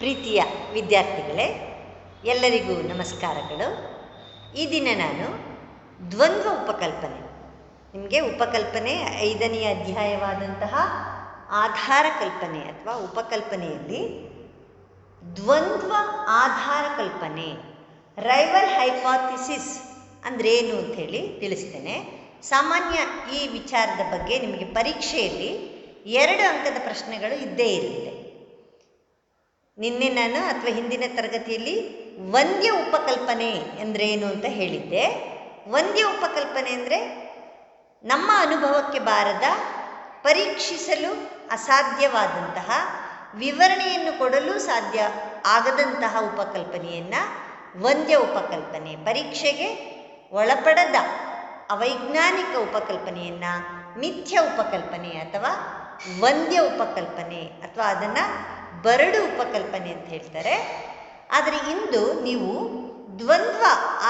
ಪ್ರೀತಿಯ ವಿದ್ಯಾರ್ಥಿಗಳೇ, ಎಲ್ಲರಿಗೂ ನಮಸ್ಕಾರಗಳು. ಈ ದಿನ ನಾನು ದ್ವಂದ್ವ ಉಪಕಲ್ಪನೆ, ನಿಮಗೆ ಉಪಕಲ್ಪನೆ 5ನೇ ಅಧ್ಯಾಯವಾದಂತಹ ಆಧಾರ ಕಲ್ಪನೆ ಅಥವಾ ಉಪಕಲ್ಪನೆಯಲ್ಲಿ ದ್ವಂದ್ವ ಆಧಾರ ಕಲ್ಪನೆ, ರೈವಲ್ ಹೈಪಾಥಿಸಿಸ್ ಅಂದರೆ ಏನು ಅಂಥೇಳಿ ತಿಳಿಸ್ತೇನೆ. ಸಾಮಾನ್ಯ ಈ ವಿಚಾರದ ಬಗ್ಗೆ ನಿಮಗೆ ಪರೀಕ್ಷೆಯಲ್ಲಿ 2 ಅಂಕದ ಪ್ರಶ್ನೆಗಳು ಇದ್ದೇ ಇರುತ್ತೆ. ನಿನ್ನೆ ನಾನು ಅಥವಾ ಹಿಂದಿನ ತರಗತಿಯಲ್ಲಿ ವಂದ್ಯ ಉಪಕಲ್ಪನೆ ಅಂದರೆ ಏನು ಅಂತ ಹೇಳಿದ್ದೆ. ವಂದ್ಯ ಉಪಕಲ್ಪನೆ ಅಂದರೆ ನಮ್ಮ ಅನುಭವಕ್ಕೆ ಬಾರದ, ಪರೀಕ್ಷಿಸಲು ಅಸಾಧ್ಯವಾದಂತಹ, ವಿವರಣೆಯನ್ನು ಕೊಡಲು ಸಾಧ್ಯ ಆಗದಂತಹ ಉಪಕಲ್ಪನೆಯನ್ನು ವಂದ್ಯ ಉಪಕಲ್ಪನೆ, ಪರೀಕ್ಷೆಗೆ ಒಳಪಡದ ಅವೈಜ್ಞಾನಿಕ ಉಪಕಲ್ಪನೆಯನ್ನು ಮಿಥ್ಯ ಉಪಕಲ್ಪನೆ ಅಥವಾ ವಂದ್ಯ ಉಪಕಲ್ಪನೆ ಅಥವಾ ಅದನ್ನು ಬರಡು ಉಪಕಲ್ಪನೆ ಅಂತ ಹೇಳ್ತಾರೆ. ಆದರೆ ಇಂದು ನೀವು ದ್ವಂದ್ವ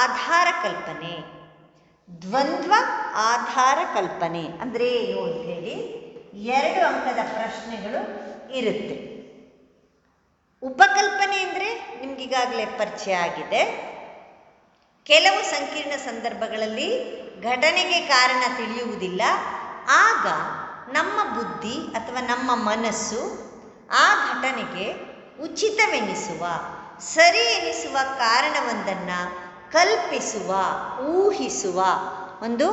ಆಧಾರ ಕಲ್ಪನೆ, ದ್ವಂದ್ವ ಆಧಾರ ಕಲ್ಪನೆ ಅಂದರೆ ಏನು ಅಂಥೇಳಿ 2 ಅಂಕದ ಪ್ರಶ್ನೆಗಳು ಇರುತ್ತೆ. ಉಪಕಲ್ಪನೆ ಅಂದರೆ ನಿಮಗೀಗಾಗಲೇ ಪರಿಚಯ ಆಗಿದೆ. ಕೆಲವು ಸಂಕೀರ್ಣ ಸಂದರ್ಭಗಳಲ್ಲಿ ಘಟನೆಗೆ ಕಾರಣ ತಿಳಿಯುವುದಿಲ್ಲ. ಆಗ ನಮ್ಮ ಬುದ್ಧಿ ಅಥವಾ ನಮ್ಮ ಮನಸ್ಸು ಆ ಘಟನೆಗೆ ಉಚಿತವೆನಿಸುವ, ಸರಿ ಎನಿಸುವ ಕಾರಣವೊಂದನ್ನು ಕಲ್ಪಿಸುವ, ಊಹಿಸುವ ಒಂದು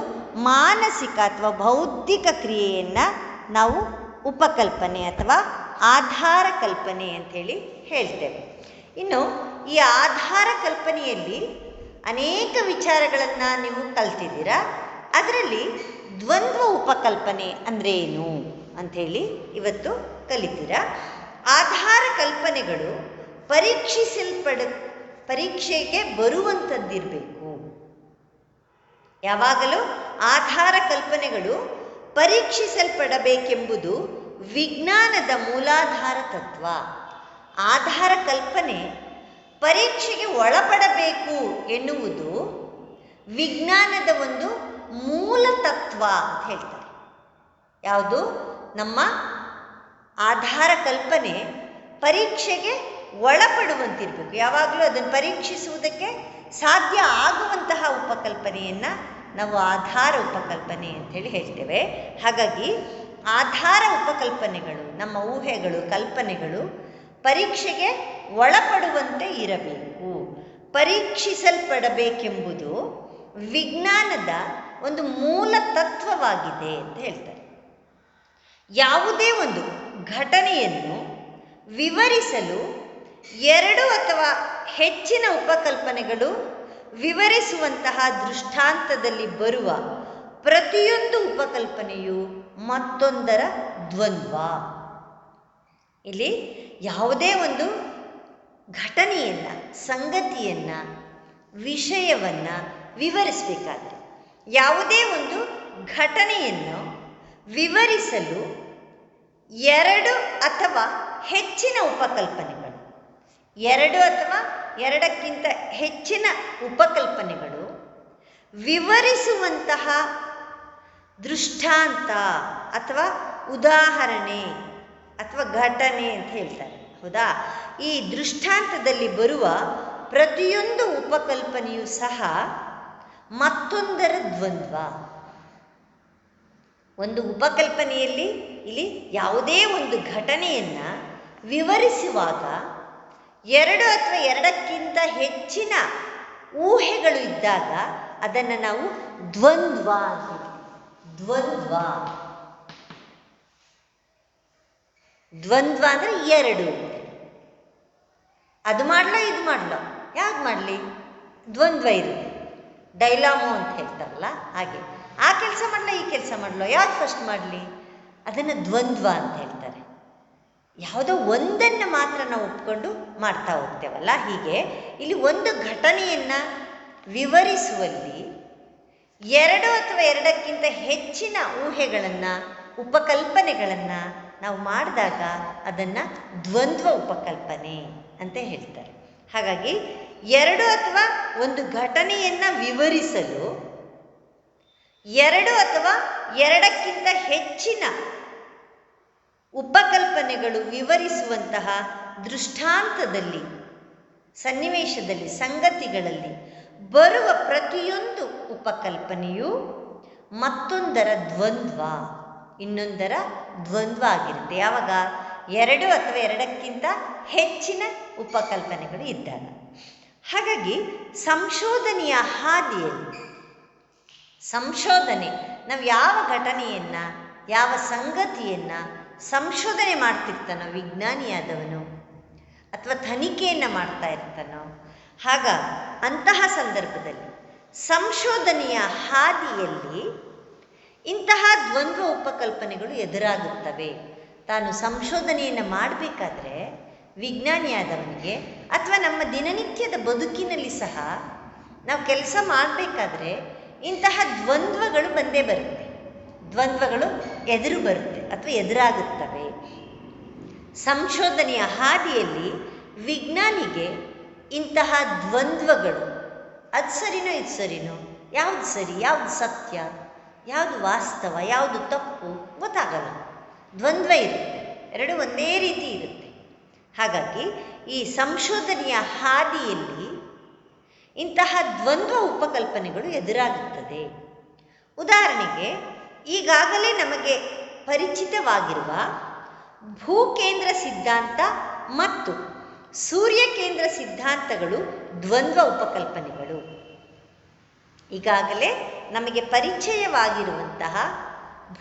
ಮಾನಸಿಕ ಅಥವಾ ಬೌದ್ಧಿಕ ಕ್ರಿಯೆಯನ್ನು ನಾವು ಉಪಕಲ್ಪನೆ ಅಥವಾ ಆಧಾರ ಕಲ್ಪನೆ ಅಂಥೇಳಿ ಹೇಳ್ತೇವೆ. ಇನ್ನು ಈ ಆಧಾರ ಕಲ್ಪನೆಯಲ್ಲಿ ಅನೇಕ ವಿಚಾರಗಳನ್ನು ನೀವು ಕಲ್ತಿದ್ದೀರಾ. ಅದರಲ್ಲಿ ದ್ವಂದ್ವ ಉಪಕಲ್ಪನೆ ಅಂದರೆ ಏನು ಅಂಥೇಳಿ ಇವತ್ತು ಕಲಿತೀರಾ. ಆಧಾರ ಕಲ್ಪನೆಗಳು ಪರೀಕ್ಷೆಗೆ ಬರುವಂಥದ್ದಿರಬೇಕು. ಯಾವಾಗಲೂ ಆಧಾರ ಕಲ್ಪನೆಗಳು ಪರೀಕ್ಷಿಸಲ್ಪಡಬೇಕೆಂಬುದು ವಿಜ್ಞಾನದ ಮೂಲಾಧಾರ ತತ್ವ. ಆಧಾರ ಕಲ್ಪನೆ ಪರೀಕ್ಷೆಗೆ ಒಳಪಡಬೇಕು ಎನ್ನುವುದು ವಿಜ್ಞಾನದ ಒಂದು ಮೂಲ ತತ್ವ ಅಂತ ಹೇಳ್ತಾರೆ. ಯಾವುದು? ನಮ್ಮ ಆಧಾರ ಕಲ್ಪನೆ ಪರೀಕ್ಷೆಗೆ ಒಳಪಡುವಂತಿರಬೇಕು. ಯಾವಾಗಲೂ ಅದನ್ನು ಪರೀಕ್ಷಿಸುವುದಕ್ಕೆ ಸಾಧ್ಯ ಆಗುವಂತಹ ಉಪಕಲ್ಪನೆಯನ್ನು ನಾವು ಆಧಾರ ಉಪಕಲ್ಪನೆ ಅಂಥೇಳಿ ಹೇಳ್ತೇವೆ. ಹಾಗಾಗಿ ಆಧಾರ ಉಪಕಲ್ಪನೆಗಳು, ನಮ್ಮ ಊಹೆಗಳು, ಕಲ್ಪನೆಗಳು ಪರೀಕ್ಷೆಗೆ ಒಳಪಡುವಂತೆ ಇರಬೇಕು. ಪರೀಕ್ಷಿಸಲ್ಪಡಬೇಕೆಂಬುದು ವಿಜ್ಞಾನದ ಒಂದು ಮೂಲ ತತ್ವವಾಗಿದೆ ಅಂತ ಹೇಳ್ತಾರೆ. ಯಾವುದೇ ಒಂದು ಘಟನೆಯನ್ನು ವಿವರಿಸಲು 2 ಅಥವಾ ಹೆಚ್ಚಿನ ಉಪಕಲ್ಪನೆಗಳು ವಿವರಿಸುವಂತಹ ದೃಷ್ಟಾಂತದಲ್ಲಿ ಬರುವ ಪ್ರತಿಯೊಂದು ಉಪಕಲ್ಪನೆಯು ಮತ್ತೊಂದರ ದ್ವಂದ್ವ. ಇಲ್ಲಿ ಯಾವುದೇ ಒಂದು ಘಟನೆಯನ್ನು, ಸಂಗತಿಯನ್ನು, ವಿಷಯವನ್ನು ವಿವರಿಸಬೇಕಾದ್ರೆ, ಯಾವುದೇ ಒಂದು ಘಟನೆಯನ್ನು ವಿವರಿಸಲು 2 ಅಥವಾ ಹೆಚ್ಚಿನ ಉಪಕಲ್ಪನೆಗಳು, 2 ಅಥವಾ 2ಕ್ಕಿಂತ ಹೆಚ್ಚಿನ ಉಪಕಲ್ಪನೆಗಳು ವಿವರಿಸುವಂತಹ ದೃಷ್ಟಾಂತ ಅಥವಾ ಉದಾಹರಣೆ ಅಥವಾ ಘಟನೆ ಅಂತ ಹೇಳ್ತಾರೆ. ಹೌದಾ? ಈ ದೃಷ್ಟಾಂತದಲ್ಲಿ ಬರುವ ಪ್ರತಿಯೊಂದು ಉಪಕಲ್ಪನೆಯೂ ಸಹ ಮತ್ತೊಂದರ ದ್ವಂದ್ವ. ಒಂದು ಉಪಕಲ್ಪನೆಯಲ್ಲಿ ಇಲ್ಲಿ ಯಾವುದೇ ಒಂದು ಘಟನೆಯನ್ನು ವಿವರಿಸುವಾಗ 2 ಅಥವಾ 2ಕ್ಕಿಂತ ಹೆಚ್ಚಿನ ಊಹೆಗಳು ಇದ್ದಾಗ ಅದನ್ನು ನಾವು ದ್ವಂದ್ವ ಅಂತ ಹೇಳ್ತೀವಿ. ದ್ವಂದ್ವ, ದ್ವಂದ್ವ ಅಂದರೆ 2. ಅದು ಮಾಡಲ, ಇದು ಮಾಡಲ, ಯಾವ್ದು ಮಾಡಲಿ? ದ್ವಂದ್ವ ಇರುತ್ತೆ. ಡೈಲಾಮೋ ಅಂತ ಹೇಳ್ತಾರಲ್ಲ ಹಾಗೆ. ಆ ಕೆಲಸ ಮಾಡಲ, ಈ ಕೆಲಸ ಮಾಡಲ, ಯಾವ್ದು ಫಸ್ಟ್ ಮಾಡಲಿ? ಅದನ್ನು ದ್ವಂದ್ವ ಅಂತ ಹೇಳ್ತಾರೆ. ಯಾವುದೋ ಒಂದನ್ನು ಮಾತ್ರ ನಾವು ಒಪ್ಕೊಂಡು ಮಾಡ್ತಾ ಹೋಗ್ತೇವಲ್ಲ, ಹೀಗೆ ಇಲ್ಲಿ ಒಂದು ಘಟನೆಯನ್ನು ವಿವರಿಸುವಲ್ಲಿ 2 ಅಥವಾ 2ಕ್ಕಿಂತ ಹೆಚ್ಚಿನ ಊಹೆಗಳನ್ನು, ಉಪಕಲ್ಪನೆಗಳನ್ನು ನಾವು ಮಾಡಿದಾಗ ಅದನ್ನು ದ್ವಂದ್ವ ಉಪಕಲ್ಪನೆ ಅಂತ ಹೇಳ್ತಾರೆ. ಹಾಗಾಗಿ 2 ಅಥವಾ ಒಂದು ಘಟನೆಯನ್ನು ವಿವರಿಸಲು 2 ಅಥವಾ 2ಕ್ಕಿಂತ ಹೆಚ್ಚಿನ ಉಪಕಲ್ಪನೆಗಳು ವಿವರಿಸುವಂತಹ ದೃಷ್ಟಾಂತದಲ್ಲಿ, ಸನ್ನಿವೇಶದಲ್ಲಿ, ಸಂಗತಿಗಳಲ್ಲಿ ಬರುವ ಪ್ರತಿಯೊಂದು ಉಪಕಲ್ಪನೆಯು ಮತ್ತೊಂದರ ದ್ವಂದ್ವ, ಇನ್ನೊಂದರ ದ್ವಂದ್ವ ಆಗಿರುತ್ತೆ. ಯಾವಾಗ ಎರಡು ಅಥವಾ ಎರಡಕ್ಕಿಂತ ಹೆಚ್ಚಿನ ಉಪಕಲ್ಪನೆಗಳು ಇದ್ದಾಗ. ಹಾಗಾಗಿ ಸಂಶೋಧನೆಯ ಹಾದಿಯಲ್ಲಿ, ಸಂಶೋಧನೆ, ನಾವು ಯಾವ ಘಟನೆಯನ್ನು, ಯಾವ ಸಂಗತಿಯನ್ನು ಸಂಶೋಧನೆ ಮಾಡ್ತಿರ್ತಾನೋ ವಿಜ್ಞಾನಿಯಾದವನು, ಅಥವಾ ತನಿಖೆಯನ್ನು ಮಾಡ್ತಾ ಇರ್ತಾನೋ, ಆಗ ಅಂತಹ ಸಂದರ್ಭದಲ್ಲಿ ಸಂಶೋಧನೆಯ ಹಾದಿಯಲ್ಲಿ ಇಂತಹ ದ್ವಂದ್ವ ಉಪಕಲ್ಪನೆಗಳು ಎದುರಾಗುತ್ತವೆ. ತಾನು ಸಂಶೋಧನೆಯನ್ನು ಮಾಡಬೇಕಾದ್ರೆ ವಿಜ್ಞಾನಿಯಾದವನಿಗೆ, ಅಥವಾ ನಮ್ಮ ದಿನನಿತ್ಯದ ಬದುಕಿನಲ್ಲಿ ಸಹ ನಾವು ಕೆಲಸ ಮಾಡಬೇಕಾದ್ರೆ ಇಂತಹ ದ್ವಂದ್ವಗಳು ಬಂದೇ ಬರುತ್ತೆ, ದ್ವಂದ್ವಗಳು ಎದುರು ಬರುತ್ತೆ ಅಥವಾ ಎದುರಾಗುತ್ತವೆ. ಸಂಶೋಧನೆಯ ಹಾದಿಯಲ್ಲಿ ವಿಜ್ಞಾನಿಗೆ ಇಂತಹ ದ್ವಂದ್ವಗಳು, ಅದು ಸರಿನೋ ಇದು ಸರಿನೋ, ಯಾವುದು ಸರಿ ಯಾವುದು ಸತ್ಯ, ಯಾವುದು ವಾಸ್ತವ ಯಾವುದು ತಪ್ಪು ಗೊತ್ತಾಗಲ್ಲ, ದ್ವಂದ್ವ ಇರುತ್ತೆ, ಎರಡು ಒಂದೇ ರೀತಿ ಇರುತ್ತೆ. ಹಾಗಾಗಿ ಈ ಸಂಶೋಧನೆಯ ಹಾದಿಯಲ್ಲಿ ಇಂತಹ ದ್ವಂದ್ವ ಉಪಕಲ್ಪನೆಗಳು ಎದುರಾಗುತ್ತದೆ. ಉದಾಹರಣೆಗೆ, ಈಗಾಗಲೇ ನಮಗೆ ಪರಿಚಿತವಾಗಿರುವ ಭೂಕೇಂದ್ರ ಸಿದ್ಧಾಂತ ಮತ್ತು ಸೂರ್ಯಕೇಂದ್ರ ಸಿದ್ಧಾಂತಗಳು ದ್ವಂದ್ವ ಉಪಕಲ್ಪನೆಗಳು. ಈಗಾಗಲೇ ನಮಗೆ ಪರಿಚಯವಾಗಿರುವಂತಹ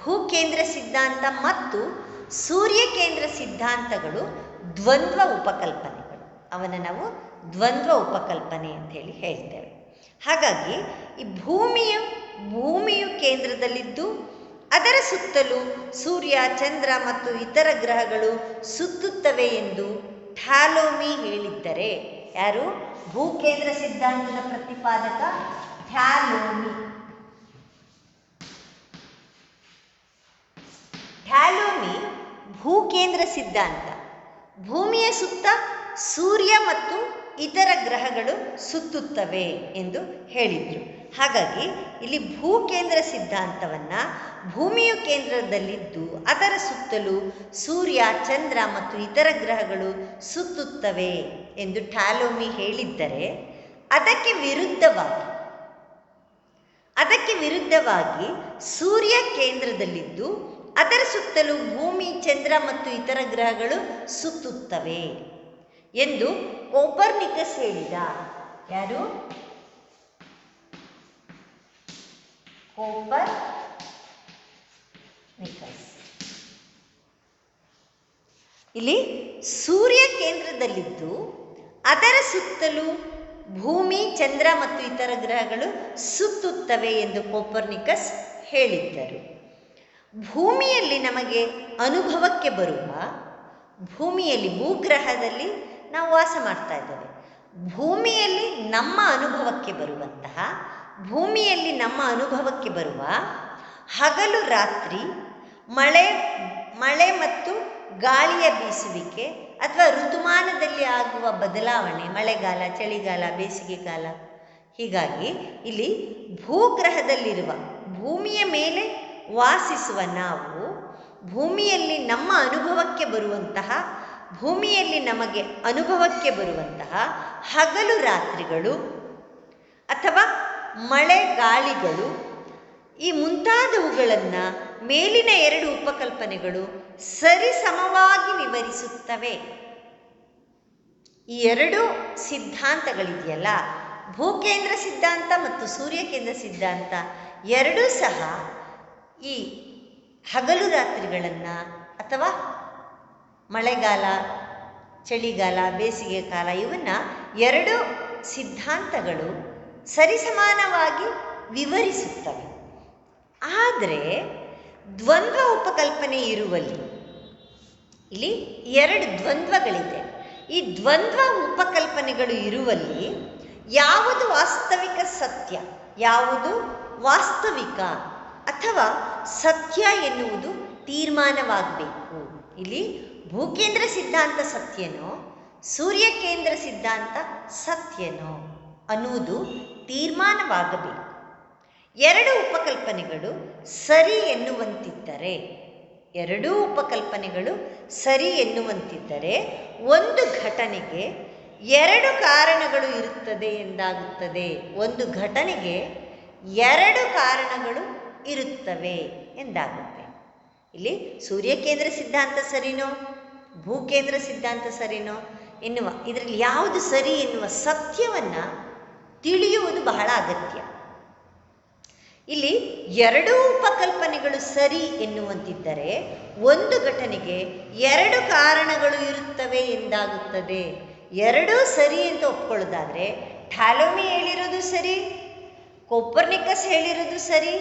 ಭೂಕೇಂದ್ರ ಸಿದ್ಧಾಂತ ಮತ್ತು ಸೂರ್ಯಕೇಂದ್ರ ಸಿದ್ಧಾಂತಗಳು ದ್ವಂದ್ವ ಉಪಕಲ್ಪನೆಗಳು. ಅವನ್ನು ನಾವು ದ್ವಂದ್ವ ಉಪಕಲ್ಪನೆ ಅಂತೇಳಿ ಹೇಳ್ತೇವೆ. ಹಾಗಾಗಿ ಈ ಭೂಮಿಯು ಕೇಂದ್ರದಲ್ಲಿದ್ದು ಅದರ ಸುತ್ತಲೂ ಸೂರ್ಯ, ಚಂದ್ರ ಮತ್ತು ಇತರ ಗ್ರಹಗಳು ಸುತ್ತುತ್ತವೆ ಎಂದು ಥ್ಯಾಲೋಮಿ ಹೇಳಿದ್ದರೆ, ಯಾರು? ಭೂಕೇಂದ್ರ ಸಿದ್ಧಾಂತದ ಪ್ರತಿಪಾದಕ ಥ್ಯಾಲೋಮಿ. ಥ್ಯಾಲೋಮಿ ಭೂಕೇಂದ್ರ ಸಿದ್ಧಾಂತ, ಭೂಮಿಯ ಸುತ್ತ ಸೂರ್ಯ ಮತ್ತು ಇತರ ಗ್ರಹಗಳು ಸುತ್ತುತ್ತವೆ ಎಂದು ಹೇಳಿದರು. ಹಾಗಾಗಿ ಇಲ್ಲಿ ಭೂಕೇಂದ್ರ ಸಿದ್ಧಾಂತವನ್ನು ಭೂಮಿಯು ಕೇಂದ್ರದಲ್ಲಿದ್ದು ಅದರ ಸುತ್ತಲೂ ಸೂರ್ಯ, ಚಂದ್ರ ಮತ್ತು ಇತರ ಗ್ರಹಗಳು ಸುತ್ತುತ್ತವೆ ಎಂದು ಥ್ಯಾಲೋಮಿ ಹೇಳಿದ್ದರೆ, ಅದಕ್ಕೆ ವಿರುದ್ಧವಾಗಿ ಸೂರ್ಯ ಕೇಂದ್ರದಲ್ಲಿದ್ದು ಅದರ ಸುತ್ತಲೂ ಭೂಮಿ, ಚಂದ್ರ ಮತ್ತು ಇತರ ಗ್ರಹಗಳು ಸುತ್ತುತ್ತವೆ ಎಂದು ಕೋಪರ್ನಿಕಸ್ ಹೇಳಿದ. ಯಾರು? ಕೋಪರ್ನಿಕಸ್. ಇಲ್ಲಿ ಸೂರ್ಯ ಕೇಂದ್ರದಲ್ಲಿದ್ದು ಅದರ ಸುತ್ತಲೂ ಭೂಮಿ, ಚಂದ್ರ ಮತ್ತು ಇತರ ಗ್ರಹಗಳು ಸುತ್ತುತ್ತವೆ ಎಂದು ಕೋಪರ್ನಿಕಸ್ ಹೇಳಿದ್ದರು. ಭೂಮಿಯಲ್ಲಿ ನಮಗೆ ಅನುಭವಕ್ಕೆ ಬರುವ, ಭೂಮಿಯಲ್ಲಿ ಭೂಗ್ರಹದಲ್ಲಿ ನಾವು ವಾಸ ಮಾಡ್ತಾ ಇದ್ದೇವೆ, ಭೂಮಿಯಲ್ಲಿ ನಮ್ಮ ಅನುಭವಕ್ಕೆ ಬರುವ ಹಗಲು ರಾತ್ರಿ, ಮಳೆ ಮತ್ತು ಗಾಳಿಯ ಬೀಸುವಿಕೆ ಅಥವಾ ಋತುಮಾನದಲ್ಲಿ ಆಗುವ ಬದಲಾವಣೆ, ಮಳೆಗಾಲ, ಚಳಿಗಾಲ, ಬೇಸಿಗೆಗಾಲ. ಹೀಗಾಗಿ ಇಲ್ಲಿ ಭೂಗ್ರಹದಲ್ಲಿರುವ, ಭೂಮಿಯ ಮೇಲೆ ವಾಸಿಸುವ ನಾವು ಭೂಮಿಯಲ್ಲಿ ನಮಗೆ ಅನುಭವಕ್ಕೆ ಬರುವಂತಹ ಹಗಲು ರಾತ್ರಿಗಳು ಅಥವಾ ಮಳೆ ಗಾಳಿಗಳು, ಈ ಮುಂತಾದವುಗಳನ್ನು ಮೇಲಿನ ಎರಡು ಉಪಕಲ್ಪನೆಗಳು ಸರಿಸಮವಾಗಿ ವಿವರಿಸುತ್ತವೆ. ಈ ಎರಡು ಸಿದ್ಧಾಂತಗಳಿದೆಯಲ್ಲ, ಭೂಕೇಂದ್ರ ಸಿದ್ಧಾಂತ ಮತ್ತು ಸೂರ್ಯಕೇಂದ್ರ ಸಿದ್ಧಾಂತ, ಎರಡೂ ಸಹ ಈ ಹಗಲು ರಾತ್ರಿಗಳನ್ನು ಅಥವಾ ಮಳೆಗಾಲ, ಚಳಿಗಾಲ, ಬೇಸಿಗೆ ಕಾಲ, ಇವನ್ನ ಎರಡು ಸಿದ್ಧಾಂತಗಳು ಸರಿಸಮಾನವಾಗಿ ವಿವರಿಸುತ್ತವೆ. ಆದರೆ ದ್ವಂದ್ವ ಉಪಕಲ್ಪನೆ ಇರುವಲ್ಲಿ ಇಲ್ಲಿ ಎರಡು ದ್ವಂದ್ವಗಳಿದೆ. ಈ ದ್ವಂದ್ವ ಉಪಕಲ್ಪನೆಗಳು ಇರುವಲ್ಲಿ ಯಾವುದು ವಾಸ್ತವಿಕ ಸತ್ಯ, ಯಾವುದು ವಾಸ್ತವಿಕ ಅಥವಾ ಸತ್ಯ ಎನ್ನುವುದು ತೀರ್ಮಾನವಾಗಬೇಕು. ಇಲ್ಲಿ ಭೂಕೇಂದ್ರ ಸಿದ್ಧಾಂತ ಸತ್ಯನೋ, ಸೂರ್ಯಕೇಂದ್ರ ಸಿದ್ಧಾಂತ ಸತ್ಯನೋ ಅನ್ನುವುದು ತೀರ್ಮಾನವಾಗಬೇಕು. ಎರಡು ಉಪಕಲ್ಪನೆಗಳು ಸರಿ ಎನ್ನುವಂತಿದ್ದರೆ ಎರಡೂ ಉಪಕಲ್ಪನೆಗಳು ಸರಿ ಎನ್ನುವಂತಿದ್ದರೆ ಒಂದು ಘಟನೆಗೆ ಎರಡು ಕಾರಣಗಳು ಇರುತ್ತದೆ ಎಂದಾಗುತ್ತದೆ. ಒಂದು ಘಟನೆಗೆ ಎರಡು ಕಾರಣಗಳು ಇರುತ್ತವೆ ಎಂದಾಗುತ್ತೆ. ಇಲ್ಲಿ ಸೂರ್ಯಕೇಂದ್ರ ಸಿದ್ಧಾಂತ ಸರಿನೋ ಭೂಕೇಂದ್ರ ಸಿದ್ಧಾಂತ ಸರಿನೋ ಎನ್ನುವ ಇದರಲ್ಲಿ ಯಾವುದು ಸರಿ ಎನ್ನುವ ಸತ್ಯವನ್ನು ತಿಳಿಯುವುದು ಬಹಳ ಅಗತ್ಯ. ಇಲ್ಲಿ ಎರಡೂ ಉಪಕಲ್ಪನೆಗಳು ಸರಿ ಎನ್ನುವಂತಿದ್ದರೆ ಒಂದು ಘಟನೆಗೆ ಎರಡು ಕಾರಣಗಳು ಇರುತ್ತವೆ ಎಂದಾಗುತ್ತದೆ. ಎರಡೂ ಸರಿ ಅಂತ ಒಪ್ಕೊಳ್ಳೋದಾದರೆ ಟಾಲೊಮಿ ಹೇಳಿರೋದು ಸರಿ, ಕೊಪರ್ನಿಕಸ್ ಹೇಳಿರೋದು ಸರಿ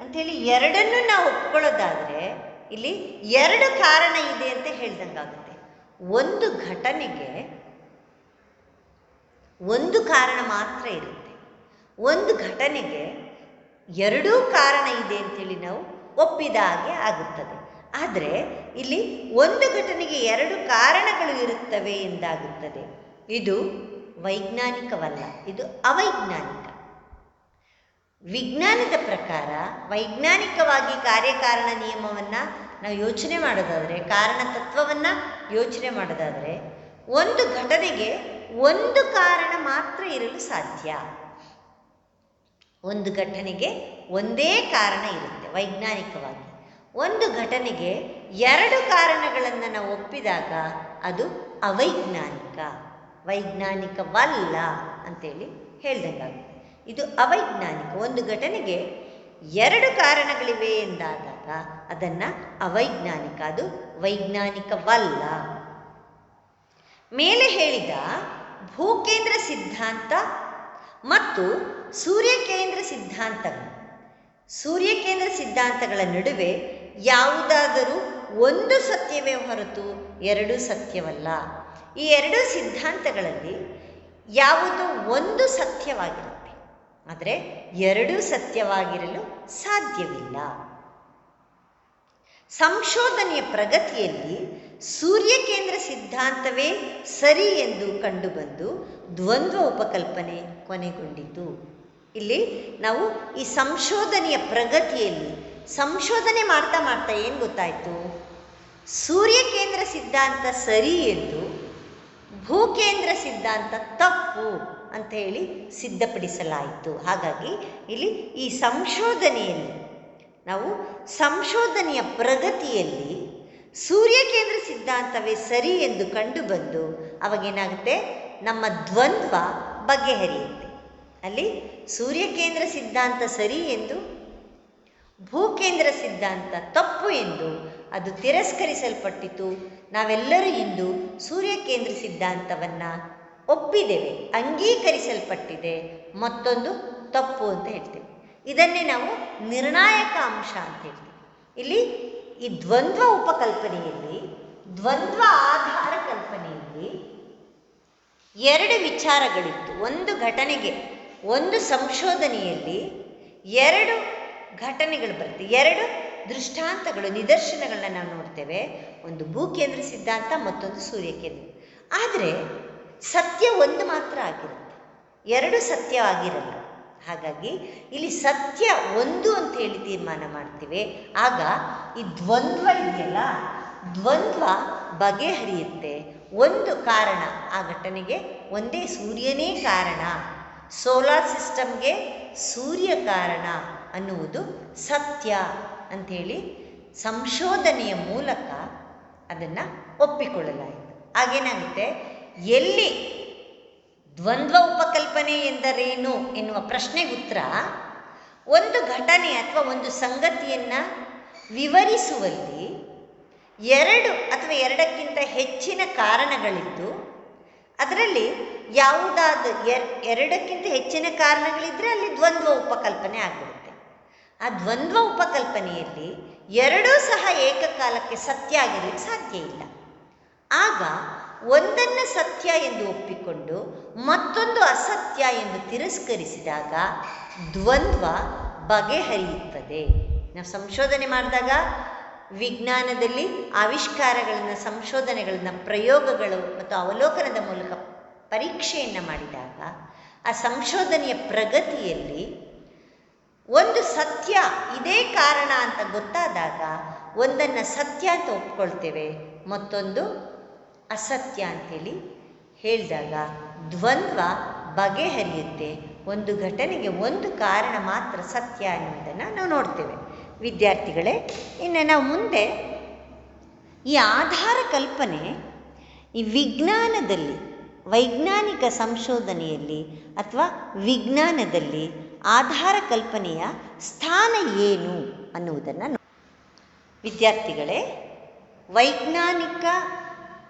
ಅಂಥೇಳಿ ಎರಡನ್ನೂ ನಾವು ಒಪ್ಕೊಳ್ಳೋದಾದರೆ ಇಲ್ಲಿ ಎರಡು ಕಾರಣ ಇದೆ ಅಂತ ಹೇಳ್ದಂಗಾಗುತ್ತೆ. ಒಂದು ಘಟನೆಗೆ ಒಂದು ಕಾರಣ ಮಾತ್ರ ಇರುತ್ತೆ, ಒಂದು ಘಟನೆಗೆ ಎರಡೂ ಕಾರಣ ಇದೆ ಅಂತೇಳಿ ನಾವು ಒಪ್ಪಿದ ಹಾಗೆ ಆಗುತ್ತದೆ. ಆದರೆ ಇಲ್ಲಿ ಒಂದು ಘಟನೆಗೆ ಎರಡು ಕಾರಣಗಳು ಇರುತ್ತವೆ ಎಂದಾಗುತ್ತದೆ. ಇದು ವೈಜ್ಞಾನಿಕವಲ್ಲ, ಇದು ಅವೈಜ್ಞಾನಿಕ. ವಿಜ್ಞಾನದ ಪ್ರಕಾರ ವೈಜ್ಞಾನಿಕವಾಗಿ ಕಾರ್ಯಕಾರಣ ನಿಯಮವನ್ನು ನಾವು ಯೋಚನೆ ಮಾಡೋದಾದರೆ, ಕಾರಣ ತತ್ವವನ್ನು ಯೋಚನೆ ಮಾಡೋದಾದರೆ ಒಂದು ಘಟನೆಗೆ ಒಂದು ಕಾರಣ ಮಾತ್ರ ಇರಲು ಸಾಧ್ಯ. ಒಂದು ಘಟನೆಗೆ ಒಂದೇ ಕಾರಣ ಇರುತ್ತೆ ವೈಜ್ಞಾನಿಕವಾಗಿ. ಒಂದು ಘಟನೆಗೆ ಎರಡು ಕಾರಣಗಳನ್ನು ನಾವು ಒಪ್ಪಿದಾಗ ಅದು ಅವೈಜ್ಞಾನಿಕ, ವೈಜ್ಞಾನಿಕವಲ್ಲ ಅಂತೇಳಿ ಹೇಳ್ದಂಗಾಗುತ್ತೆ. ಇದು ಅವೈಜ್ಞಾನಿಕ. ಒಂದು ಘಟನೆಗೆ ಎರಡು ಕಾರಣಗಳಿವೆ ಎಂದಾದಾಗ ಅದನ್ನು ಅವೈಜ್ಞಾನಿಕ, ಅದು ವೈಜ್ಞಾನಿಕವಲ್ಲ. ಮೇಲೆ ಹೇಳಿದ ಭೂಕೇಂದ್ರ ಸಿದ್ಧಾಂತ ಮತ್ತು ಸೂರ್ಯಕೇಂದ್ರ ಸಿದ್ಧಾಂತಗಳ ನಡುವೆ ಯಾವುದಾದರೂ ಒಂದು ಸತ್ಯವೇ ಹೊರತು ಎರಡೂ ಸತ್ಯವಲ್ಲ. ಈ ಎರಡೂ ಸಿದ್ಧಾಂತಗಳಲ್ಲಿ ಯಾವುದು ಒಂದು ಸತ್ಯವಾಗಿರುತ್ತೆ, ಆದರೆ ಎರಡೂ ಸತ್ಯವಾಗಿರಲು ಸಾಧ್ಯವಿಲ್ಲ. ಸಂಶೋಧನೆಯ ಪ್ರಗತಿಯಲ್ಲಿ ಸೂರ್ಯಕೇಂದ್ರ ಸಿದ್ಧಾಂತವೇ ಸರಿ ಎಂದು ಕಂಡುಬಂದು ದ್ವಂದ್ವ ಉಪಕಲ್ಪನೆ ಕೊನೆಗೊಂಡಿತು. ಇಲ್ಲಿ ನಾವು ಈ ಸಂಶೋಧನೆಯ ಪ್ರಗತಿಯಲ್ಲಿ ಸಂಶೋಧನೆ ಮಾಡ್ತಾ ಮಾಡ್ತಾ ಏನು ಗೊತ್ತಾಯಿತು, ಸೂರ್ಯಕೇಂದ್ರ ಸಿದ್ಧಾಂತ ಸರಿ ಎಂದು ಭೂಕೇಂದ್ರ ಸಿದ್ಧಾಂತ ತಪ್ಪು ಅಂತ ಹೇಳಿ ಸಿದ್ಧಪಡಿಸಲಾಯಿತು. ಹಾಗಾಗಿ ಇಲ್ಲಿ ಈ ಸಂಶೋಧನೆಯಲ್ಲಿ ನಾವು ಸಂಶೋಧನೆಯ ಪ್ರಗತಿಯಲ್ಲಿ ಸೂರ್ಯಕೇಂದ್ರ ಸಿದ್ಧಾಂತವೇ ಸರಿ ಎಂದು ಕಂಡುಬಂದು ಅವಾಗೇನಾಗುತ್ತೆ, ನಮ್ಮ ದ್ವಂದ್ವ ಬಗೆಹರಿಯುತ್ತೆ. ಅಲ್ಲಿ ಸೂರ್ಯಕೇಂದ್ರ ಸಿದ್ಧಾಂತ ಸರಿ ಎಂದು ಭೂಕೇಂದ್ರ ಸಿದ್ಧಾಂತ ತಪ್ಪು ಎಂದು ಅದು ತಿರಸ್ಕರಿಸಲ್ಪಟ್ಟಿತು. ನಾವೆಲ್ಲರೂ ಇಂದು ಸೂರ್ಯಕೇಂದ್ರ ಸಿದ್ಧಾಂತವನ್ನು ಒಪ್ಪಿದ್ದೇವೆ, ಅಂಗೀಕರಿಸಲ್ಪಟ್ಟಿದೆ, ಮತ್ತೊಂದು ತಪ್ಪು ಅಂತ ಹೇಳ್ತೇವೆ. ಇದನ್ನೇ ನಾವು ನಿರ್ಣಾಯಕ ಅಂಶ ಅಂತ ಹೇಳ್ತೀವಿ. ಇಲ್ಲಿ ಈ ದ್ವಂದ್ವ ಉಪಕಲ್ಪನೆಯಲ್ಲಿ, ದ್ವಂದ್ವ ಆಧಾರ ಕಲ್ಪನೆಯಲ್ಲಿ ಎರಡು ವಿಚಾರಗಳಿತ್ತು. ಒಂದು ಘಟನೆಗೆ, ಒಂದು ಸಂಶೋಧನೆಯಲ್ಲಿ ಎರಡು ಘಟನೆಗಳು ಬರುತ್ತೆ, ಎರಡು ದೃಷ್ಟಾಂತಗಳು, ನಿದರ್ಶನಗಳನ್ನ ನಾವು ನೋಡ್ತೇವೆ. ಒಂದು ಭೂಕೇಂದ್ರ ಸಿದ್ಧಾಂತ, ಮತ್ತೊಂದು ಸೂರ್ಯಕೇಂದ್ರ. ಆದರೆ ಸತ್ಯ ಒಂದು ಮಾತ್ರ ಆಗಿರುತ್ತೆ, ಎರಡು ಸತ್ಯವಾಗಿರಲ್ಲ. ಹಾಗಾಗಿ ಇಲ್ಲಿ ಸತ್ಯ ಒಂದು ಅಂತ ಹೇಳಿ ತೀರ್ಮಾನ ಮಾಡ್ತೀವಿ. ಆಗ ಈ ದ್ವಂದ್ವ ಇದೆಯಲ್ಲ, ದ್ವಂದ್ವ ಬಗೆಹರಿಯುತ್ತೆ. ಒಂದು ಕಾರಣ, ಆ ಘಟನೆಗೆ ಒಂದೇ ಸೂರ್ಯನೇ ಕಾರಣ, ಸೋಲಾರ್ ಸಿಸ್ಟಮ್ಗೆ ಸೂರ್ಯ ಕಾರಣ ಅನ್ನುವುದು ಸತ್ಯ ಅಂಥೇಳಿ ಸಂಶೋಧನೆಯ ಮೂಲಕ ಅದನ್ನು ಒಪ್ಪಿಕೊಳ್ಳಲಾಯಿತು. ಹಾಗೇನಾಗುತ್ತೆ, ಎಲ್ಲಿ ದ್ವಂದ್ವ ಉಪಕಲ್ಪನೆ ಎಂದರೇನು ಎನ್ನುವ ಪ್ರಶ್ನೆಗೆ ಉತ್ತರ, ಒಂದು ಘಟನೆ ಅಥವಾ ಒಂದು ಸಂಗತಿಯನ್ನು ವಿವರಿಸುವಲ್ಲಿ ಎರಡು ಅಥವಾ ಎರಡಕ್ಕಿಂತ ಹೆಚ್ಚಿನ ಕಾರಣಗಳಿದ್ದು ಅದರಲ್ಲಿ ಯಾವುದಾದ್ರೂ ಎರಡಕ್ಕಿಂತ ಹೆಚ್ಚಿನ ಕಾರಣಗಳಿದ್ದರೆ ಅಲ್ಲಿ ದ್ವಂದ್ವ ಉಪಕಲ್ಪನೆ ಆಗಿಬಿಡುತ್ತೆ. ಆ ದ್ವಂದ್ವ ಉಪಕಲ್ಪನೆಯಲ್ಲಿ ಎರಡೂ ಸಹ ಏಕಕಾಲಕ್ಕೆ ಸತ್ಯ ಆಗಿರಲಿಕ್ಕೆ ಸಾಧ್ಯ ಇಲ್ಲ. ಆಗ ಒಂದನ್ನು ಸತ್ಯ ಎಂದು ಒಪ್ಪಿಕೊಂಡು ಮತ್ತೊಂದು ಅಸತ್ಯ ಎಂದು ತಿರಸ್ಕರಿಸಿದಾಗ ದ್ವಂದ್ವ ಬಗೆಹರಿಯುತ್ತದೆ. ನಾವು ಸಂಶೋಧನೆ ಮಾಡಿದಾಗ ವಿಜ್ಞಾನದಲ್ಲಿ ಆವಿಷ್ಕಾರಗಳನ್ನು, ಸಂಶೋಧನೆಗಳನ್ನು, ಪ್ರಯೋಗಗಳು ಮತ್ತು ಅವಲೋಕನದ ಮೂಲಕ ಪರೀಕ್ಷೆಯನ್ನು ಮಾಡಿದಾಗ ಆ ಸಂಶೋಧನೆಯ ಪ್ರಗತಿಯಲ್ಲಿ ಒಂದು ಸತ್ಯ ಇದೇ ಕಾರಣ ಅಂತ ಗೊತ್ತಾದಾಗ ಒಂದನ್ನು ಸತ್ಯ ಅಂತ ಒಪ್ಕೊಳ್ತೇವೆ, ಮತ್ತೊಂದು ಅಸತ್ಯ ಅಂಥೇಳಿ ಹೇಳಿದಾಗ ದ್ವಂದ್ವ ಬಗೆಹರಿಯುತ್ತೆ. ಒಂದು ಘಟನೆಗೆ ಒಂದು ಕಾರಣ ಮಾತ್ರ ಸತ್ಯ ಅನ್ನೋದನ್ನು ನಾವು ನೋಡ್ತೇವೆ. ವಿದ್ಯಾರ್ಥಿಗಳೇ, ಇನ್ನು ನಾವು ಮುಂದೆ ಈ ಆಧಾರ ಕಲ್ಪನೆ ಈ ವಿಜ್ಞಾನದಲ್ಲಿ, ವೈಜ್ಞಾನಿಕ ಸಂಶೋಧನೆಯಲ್ಲಿ ಅಥವಾ ವಿಜ್ಞಾನದಲ್ಲಿ ಆಧಾರ ಕಲ್ಪನೆಯ ಸ್ಥಾನ ಏನು ಅನ್ನುವುದನ್ನು ವಿದ್ಯಾರ್ಥಿಗಳೇ, ವೈಜ್ಞಾನಿಕ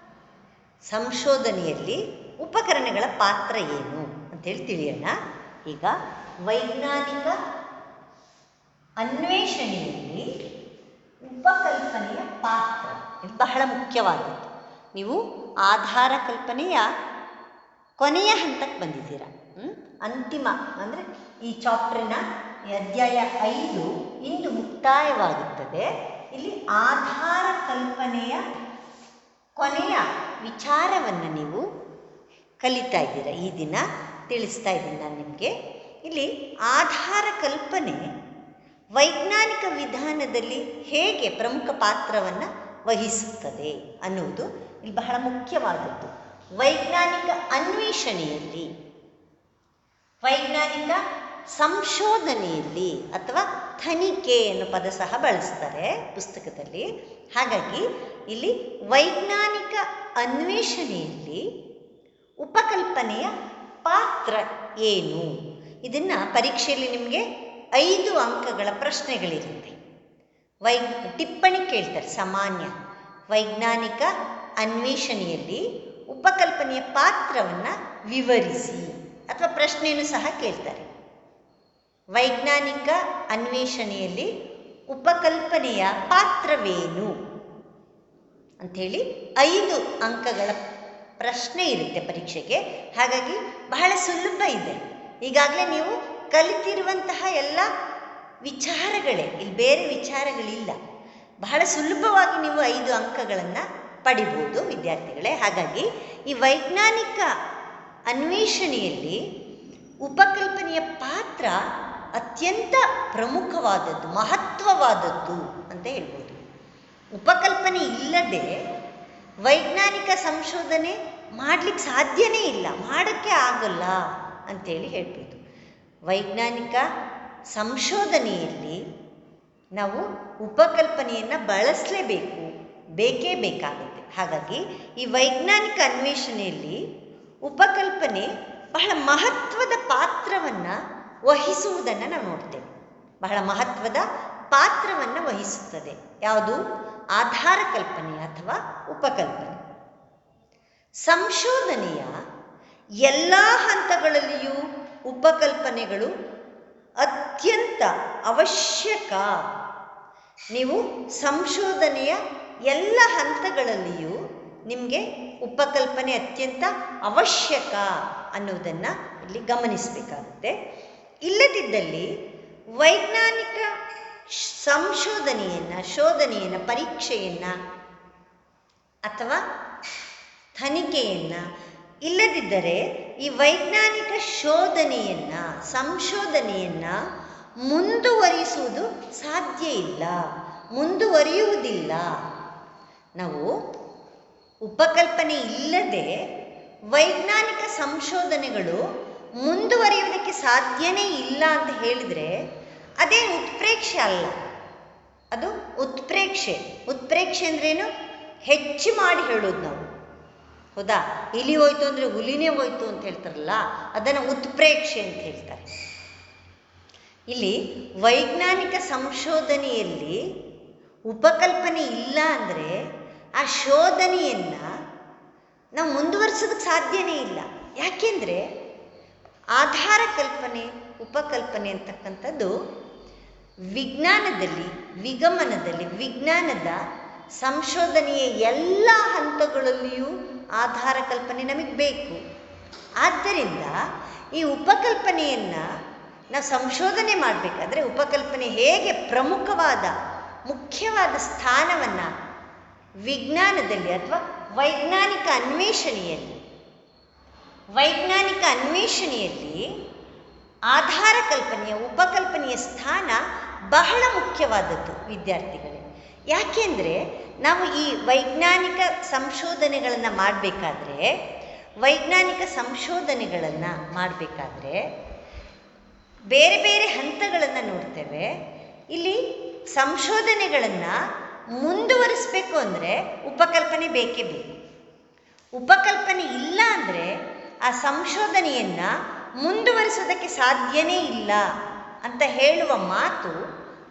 ಸಂಶೋಧನೆಯಲ್ಲಿ ಉಪಕರಣಗಳ ಪಾತ್ರ ಏನು ಅಂತೇಳಿ ತಿಳಿಯೋಣ. ಈಗ ವೈಜ್ಞಾನಿಕ ಅನ್ವೇಷಣೆಯಲ್ಲಿ ಉಪಕಲ್ಪನೆಯ ಪಾತ್ರ ಇದು ಬಹಳ ಮುಖ್ಯವಾದದ್ದು. ನೀವು ಆಧಾರ ಕಲ್ಪನೆಯ ಕೊನೆಯ ಹಂತಕ್ಕೆ ಬಂದಿದ್ದೀರಾ. ಅಂತಿಮ ಅಂದರೆ ಈ ಚಾಪ್ಟರ್ನ ಅಧ್ಯಾಯ 5 ಇಂದು ಮುಕ್ತಾಯವಾಗುತ್ತದೆ. ಇಲ್ಲಿ ಆಧಾರ ಕಲ್ಪನೆಯ ಕೊನೆಯ ವಿಚಾರವನ್ನು ನೀವು ಕಲಿತಾ ಇದ್ದೀರಾ. ಈ ದಿನ ತಿಳಿಸ್ತಾ ಇದ್ದೀನಿ ನಾನು ನಿಮಗೆ. ಇಲ್ಲಿ ಆಧಾರ ಕಲ್ಪನೆ ವೈಜ್ಞಾನಿಕ ವಿಧಾನದಲ್ಲಿ ಹೇಗೆ ಪ್ರಮುಖ ಪಾತ್ರವನ್ನು ವಹಿಸುತ್ತದೆ ಅನ್ನುವುದು ಇಲ್ಲಿ ಬಹಳ ಮುಖ್ಯವಾದದ್ದು. ವೈಜ್ಞಾನಿಕ ಅನ್ವೇಷಣೆಯಲ್ಲಿ, ವೈಜ್ಞಾನಿಕ ಸಂಶೋಧನೆಯಲ್ಲಿ ಅಥವಾ ತನಿಖೆ ಅನ್ನೋ ಪದ ಸಹ ಬಳಸ್ತಾರೆ ಪುಸ್ತಕದಲ್ಲಿ. ಹಾಗಾಗಿ ಇಲ್ಲಿ ವೈಜ್ಞಾನಿಕ ಅನ್ವೇಷಣೆಯಲ್ಲಿ ಉಪಕಲ್ಪನೆಯ ಪಾತ್ರ ಏನು, ಇದನ್ನು ಪರೀಕ್ಷೆಯಲ್ಲಿ ನಿಮಗೆ 5 ಅಂಕಗಳ ಪ್ರಶ್ನೆಗಳಿರುತ್ತೆ. ಟಿಪ್ಪಣಿ ಕೇಳ್ತಾರೆ. ಸಾಮಾನ್ಯ ವೈಜ್ಞಾನಿಕ ಅನ್ವೇಷಣೆಯಲ್ಲಿ ಉಪಕಲ್ಪನೆಯ ಪಾತ್ರವನ್ನು ವಿವರಿಸಿ ಅಥವಾ ಪ್ರಶ್ನೆಯನ್ನು ಸಹ ಕೇಳ್ತಾರೆ. ವೈಜ್ಞಾನಿಕ ಅನ್ವೇಷಣೆಯಲ್ಲಿ ಉಪಕಲ್ಪನೆಯ ಪಾತ್ರವೇನು ಅಂಥೇಳಿ 5 ಅಂಕಗಳ ಪ್ರಶ್ನೆ ಇರುತ್ತೆ ಪರೀಕ್ಷೆಗೆ. ಹಾಗಾಗಿ ಬಹಳ ಸುಲಭ ಇದೆ. ಈಗಾಗಲೇ ನೀವು ಕಲಿತಿರುವಂತಹ ಎಲ್ಲ ವಿಚಾರಗಳೇ, ಇಲ್ಲಿ ಬೇರೆ ವಿಚಾರಗಳಿಲ್ಲ. ಬಹಳ ಸುಲಭವಾಗಿ ನೀವು 5 ಅಂಕಗಳನ್ನು ಪಡಿಬೋದು ವಿದ್ಯಾರ್ಥಿಗಳೇ. ಹಾಗಾಗಿ ಈ ವೈಜ್ಞಾನಿಕ ಅನ್ವೇಷಣೆಯಲ್ಲಿ ಉಪಕಲ್ಪನೆಯ ಪಾತ್ರ ಅತ್ಯಂತ ಪ್ರಮುಖವಾದದ್ದು, ಮಹತ್ವವಾದದ್ದು ಅಂತ ಹೇಳ್ಬೋದು. ಉಪಕಲ್ಪನೆ ಇಲ್ಲದೆ ವೈಜ್ಞಾನಿಕ ಸಂಶೋಧನೆ ಮಾಡಲಿಕ್ಕೆ ಸಾಧ್ಯನೇ ಇಲ್ಲ, ಮಾಡೋಕ್ಕೆ ಆಗಲ್ಲ ಅಂಥೇಳಿ ಹೇಳ್ಬೋದು. ವೈಜ್ಞಾನಿಕ ಸಂಶೋಧನೆಯಲ್ಲಿ ನಾವು ಉಪಕಲ್ಪನೆಯನ್ನು ಬಳಸಲೇಬೇಕು, ಬೇಕೇ ಬೇಕಾಗುತ್ತೆ. ಹಾಗಾಗಿ ಈ ವೈಜ್ಞಾನಿಕ ಅನ್ವೇಷಣೆಯಲ್ಲಿ ಉಪಕಲ್ಪನೆ ಬಹಳ ಮಹತ್ವದ ಪಾತ್ರವನ್ನು ವಹಿಸುವುದನ್ನು ನಾವು ನೋಡ್ತೇವೆ. ಬಹಳ ಮಹತ್ವದ ಪಾತ್ರವನ್ನು ವಹಿಸುತ್ತದೆ. ಯಾವುದು? ಆಧಾರ ಕಲ್ಪನೆ ಅಥವಾ ಉಪಕಲ್ಪನೆ. ಸಂಶೋಧನೆಯ ಎಲ್ಲ ಹಂತಗಳಲ್ಲಿಯೂ ಉಪಕಲ್ಪನೆಗಳು ಅತ್ಯಂತ ಅವಶ್ಯಕ. ನೀವು ಸಂಶೋಧನೆಯ ಎಲ್ಲ ಹಂತಗಳಲ್ಲಿಯೂ ನಿಮಗೆ ಉಪಕಲ್ಪನೆ ಅತ್ಯಂತ ಅವಶ್ಯಕ ಅನ್ನೋದನ್ನು ಇಲ್ಲಿ ಗಮನಿಸಬೇಕಾಗುತ್ತೆ. ಇಲ್ಲದಿದ್ದಲ್ಲಿ ವೈಜ್ಞಾನಿಕ ಶೋಧನೆಯನ್ನು ಪರೀಕ್ಷೆಯನ್ನು ಅಥವಾ ತನಿಖೆಯನ್ನು ಇಲ್ಲದಿದ್ದರೆ ಈ ವೈಜ್ಞಾನಿಕ ಸಂಶೋಧನೆಯನ್ನು ಮುಂದುವರಿಸುವುದು ಸಾಧ್ಯ ಇಲ್ಲ, ಮುಂದುವರಿಯುವುದಿಲ್ಲ. ನಾವು ಉಪಕಲ್ಪನೆ ಇಲ್ಲದೆ ವೈಜ್ಞಾನಿಕ ಸಂಶೋಧನೆಗಳು ಮುಂದುವರಿಯುವುದಕ್ಕೆ ಸಾಧ್ಯನೇ ಇಲ್ಲ ಅಂತ ಹೇಳಿದರೆ ಅದೇನು ಉತ್ಪ್ರೇಕ್ಷೆ ಅಲ್ಲ, ಅದು ಉತ್ಪ್ರೇಕ್ಷೆ. ಉತ್ಪ್ರೇಕ್ಷೆ ಅಂದ್ರೇನು? ಹೆಚ್ಚು ಮಾಡಿ ಹೇಳೋದು ನಾವು. ಹೌದಾ? ಇಲಿ ಹೋಯ್ತು ಅಂದರೆ ಹುಲಿನೇ ಹೋಯ್ತು ಅಂತ ಹೇಳ್ತಾರಲ್ಲ, ಅದನ್ನು ಉತ್ಪ್ರೇಕ್ಷೆ ಅಂತ ಹೇಳ್ತಾರೆ. ಇಲ್ಲಿ ವೈಜ್ಞಾನಿಕ ಸಂಶೋಧನೆಯಲ್ಲಿ ಉಪಕಲ್ಪನೆ ಇಲ್ಲ ಅಂದರೆ ಆ ಶೋಧನೆಯನ್ನು ನಾವು ಮುಂದುವರಿಸೋದಕ್ಕೆ ಸಾಧ್ಯನೇ ಇಲ್ಲ. ಯಾಕೆಂದರೆ ಆಧಾರ ಕಲ್ಪನೆ, ಉಪಕಲ್ಪನೆ ಅಂತಕ್ಕಂಥದ್ದು ವಿಜ್ಞಾನದಲ್ಲಿ, ವಿಜ್ಞಾನದ ಸಂಶೋಧನೆಯ ಎಲ್ಲ ಹಂತಗಳಲ್ಲಿಯೂ ಆಧಾರ ಕಲ್ಪನೆ ನಮಗೆ ಬೇಕು. ಆದ್ದರಿಂದ ಈ ಉಪಕಲ್ಪನೆಯನ್ನು ನಾವು ಸಂಶೋಧನೆ ಮಾಡಬೇಕಾದ್ರೆ ಉಪಕಲ್ಪನೆ ಹೇಗೆ ಮುಖ್ಯವಾದ ಸ್ಥಾನವನ್ನು ವಿಜ್ಞಾನದಲ್ಲಿ ಅಥವಾ ವೈಜ್ಞಾನಿಕ ಅನ್ವೇಷಣೆಯಲ್ಲಿ ಆಧಾರ ಕಲ್ಪನೆಯ, ಉಪಕಲ್ಪನೆಯ ಸ್ಥಾನ ಬಹಳ ಮುಖ್ಯವಾದದ್ದು ವಿದ್ಯಾರ್ಥಿಗಳೇ. ಯಾಕೆಂದರೆ ನಾವು ಈ ವೈಜ್ಞಾನಿಕ ಸಂಶೋಧನೆಗಳನ್ನು ಮಾಡಬೇಕಾದ್ರೆ ಬೇರೆ ಬೇರೆ ಹಂತಗಳನ್ನು ನೋಡ್ತೇವೆ. ಇಲ್ಲಿ ಸಂಶೋಧನೆಗಳನ್ನು ಮುಂದುವರಿಸಬೇಕು ಅಂದರೆ ಉಪಕಲ್ಪನೆ ಬೇಕೇ ಬೇಕು. ಉಪಕಲ್ಪನೆ ಇಲ್ಲ ಅಂದರೆ ಆ ಸಂಶೋಧನೆಯನ್ನು ಮುಂದುವರಿಸೋದಕ್ಕೆ ಸಾಧ್ಯನೇ ಇಲ್ಲ ಅಂತ ಹೇಳುವ ಮಾತು